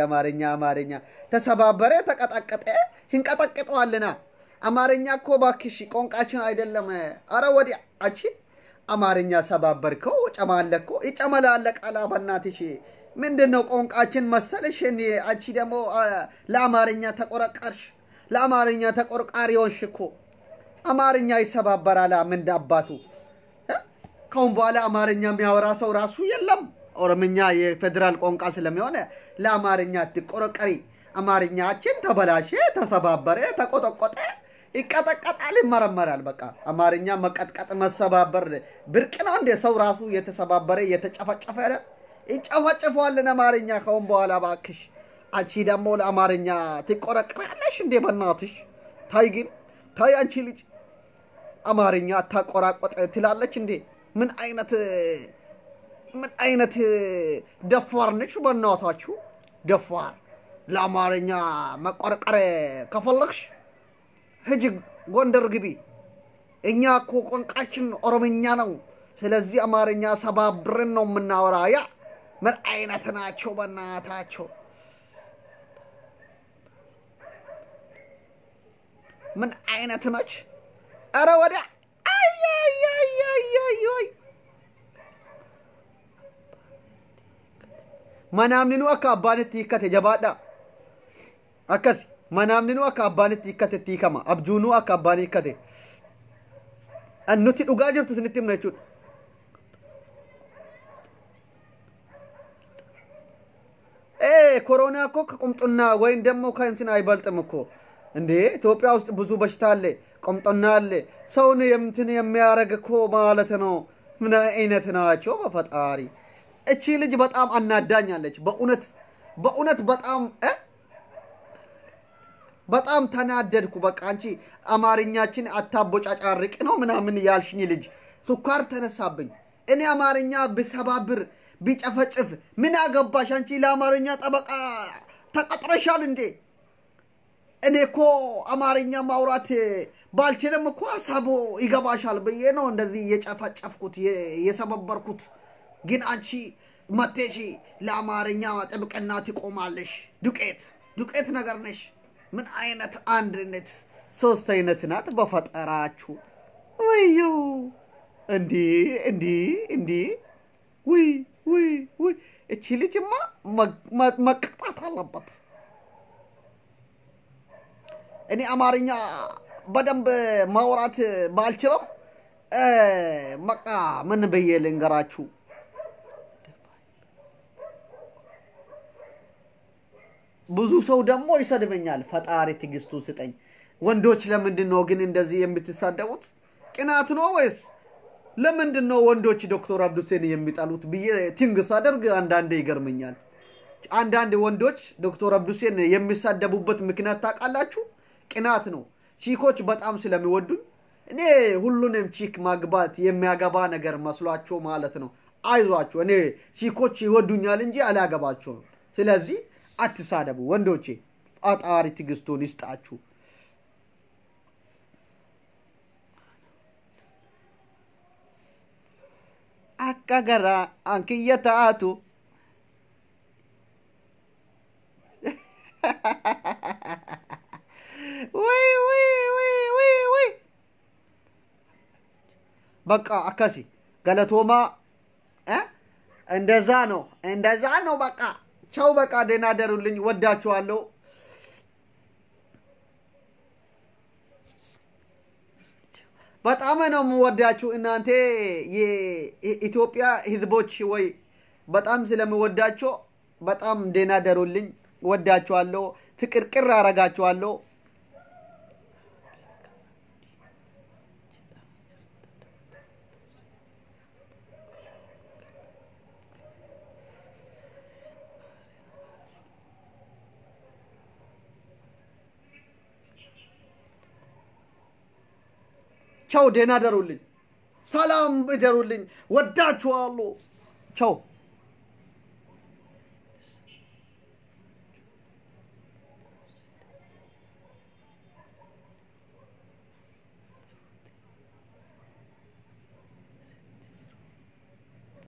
አማርኛ ተሰባበረ ተቀጣቀጠ ህንቀጠቀጠዋልና አማርኛ እኮ ባክሽ ቋንቋችን አይደለም አረ ወዲያ አቺ አማርኛ ሰባበርከው ጨማለኮ ይጨመላለቅ አላበናትሽ ምንድነው ቋንቋችን መሰለሽ እኔ አቺ ደሞ ለአማርኛ ተቆረቀርሽ ለአማርኛ ተቆርቃሪዎች እኮ አማርኛ ይሰባበራላ ምን ዳባቱ ካሁን በኋላ አማርኛ የሚያወራ ሰው ራሱ የለም ኦሮምኛ የፌደራል ቋንቋ ስለሚሆነ ለአማርኛ ትቆረቀሪ አማርኛችን ተበላሸ ተሰባበረ ተቆጠቆጠ ይቀጠቀጣል ይመረመራል በቃ አማርኛ መቀጥቀጥ መሰባበር ብርቅ ነው እንደ ሰው ራሱ የተሰባበረ የተጨፈጨፈ ይጨፈጨፋልና አማርኛ ካሁን በኋላ ባክሽ አንቺ ደግሞ ለአማርኛ ትቆረቀሪያለሽ እንደ በእናትሽ ታይ አንቺ ልጅ አማርኛ ታቆራቆጥ ትላለች እንዴ ምን አይነት ደፋር ነሽ በእናታችሁ ደፋር ለአማርኛ መቆርቀረ ከፈለክሽ ሂጂ ጎንደር ግቢ እኛ እኮ ቋንቋችን ኦሮምኛ ነው ስለዚህ አማርኛ ሰባብረን ነው የምናወራ ያ ምን አይነት ናቸው በእናታችሁ ምን አይነት ነች አረ ወዲያ አይ manamninu akka abbaanitti hikkate jabaadha akkas manamninu akka abbaanitti hikkate tiikama abjuunu akka abbaani hikkate annuti dhugaa jirtu sinitti himna jechuudha ኮሮና እኮ ከቁምጥና ወይን ደግሞ ከእንትን አይበልጥም እኮ እንዴ ኢትዮጵያ ውስጥ ብዙ በሽታ አለ ቁምጥና አለ ሰውን የምትን የሚያረግ እኮ ማለት ነው ምን አይነት ናቸው በፈጣሪ እቺ ልጅ በጣም አናዳኛለች በእውነት በጣም በጣም ተናደድኩ በቃ አንቺ አማርኛችን አታቦጫጫርቅ ነው ምናምን ያልሽኝ ልጅ ሱካር ተነሳብኝ እኔ አማርኛ በሰባብር ቢጨፈጭፍ ምን አገባሽ አንቺ ለአማርኛ ጠበቃ ተቀጥረሻል እንዴ እኔ እኮ አማርኛ ማውራት ባልችልም እኮ ሐሳቡ ይገባሻል በየ ነው እንደዚህ የጨፈጨፍኩት የሰበበርኩት ግን አንቺ መተሽ ለአማርኛ ጠብቀና ትቆማለሽ ዱቄት ነገር ነሽ ምን አይነት አንድነት ሶስት አይነት ናት በፈጠራችሁ ወዩ እንዲ ውይ እቺ ልጅማ መቅጣት አለበት እኔ አማርኛ በደንብ ማውራት ባልችልም መቃ ምን በየ ልንገራችሁ ብዙ ሰው ደግሞ ይሰድበኛል ፈጣሪ ትግስቱ ስጠኝ ወንዶች ለምንድን ነው ግን እንደዚህ የምትሳደቡት ቅናት ነው ወይስ ለምንድን ነው ወንዶች ዶክተር አብዱሴን የሚጣሉት ብዬ ትንግስ አደርግ አንዳንዴ ይገርመኛል አንዳንድ ወንዶች ዶክተር አብዱሴን የሚሳደቡበት ምክንያት ታውቃላችሁ ቅናት ነው ቺኮች በጣም ስለሚወዱኝ እኔ ሁሉንም ቺክ ማግባት የሚያገባ ነገር መስሏቸው ማለት ነው አይዟችሁ እኔ ቺኮች ይወዱኛል እንጂ አላገባቸው ስለዚህ አትሳደቡ ወንዶቼ ፈጣሪ ትግስቱን ይስጣችሁ አካገራ አንኪየታቱ ወይ በቃ አካሲ ገለቶማ እንደዛ ነው በቃ ቻው በቃ ደህና ደሩልኝ ወዳችኋለሁ በጣም ነው የምወዳችሁ እናንተ የኢትዮጵያ ህዝቦች ወይ በጣም ስለምወዳችሁ በጣም ደህና ደሩልኝ ወዳችኋለሁ ፍቅር ቅር አረጋችኋለሁ ቻው ደህና ደሩልኝ ሰላም ደሩልኝ ወዳችኋለሁ ቻው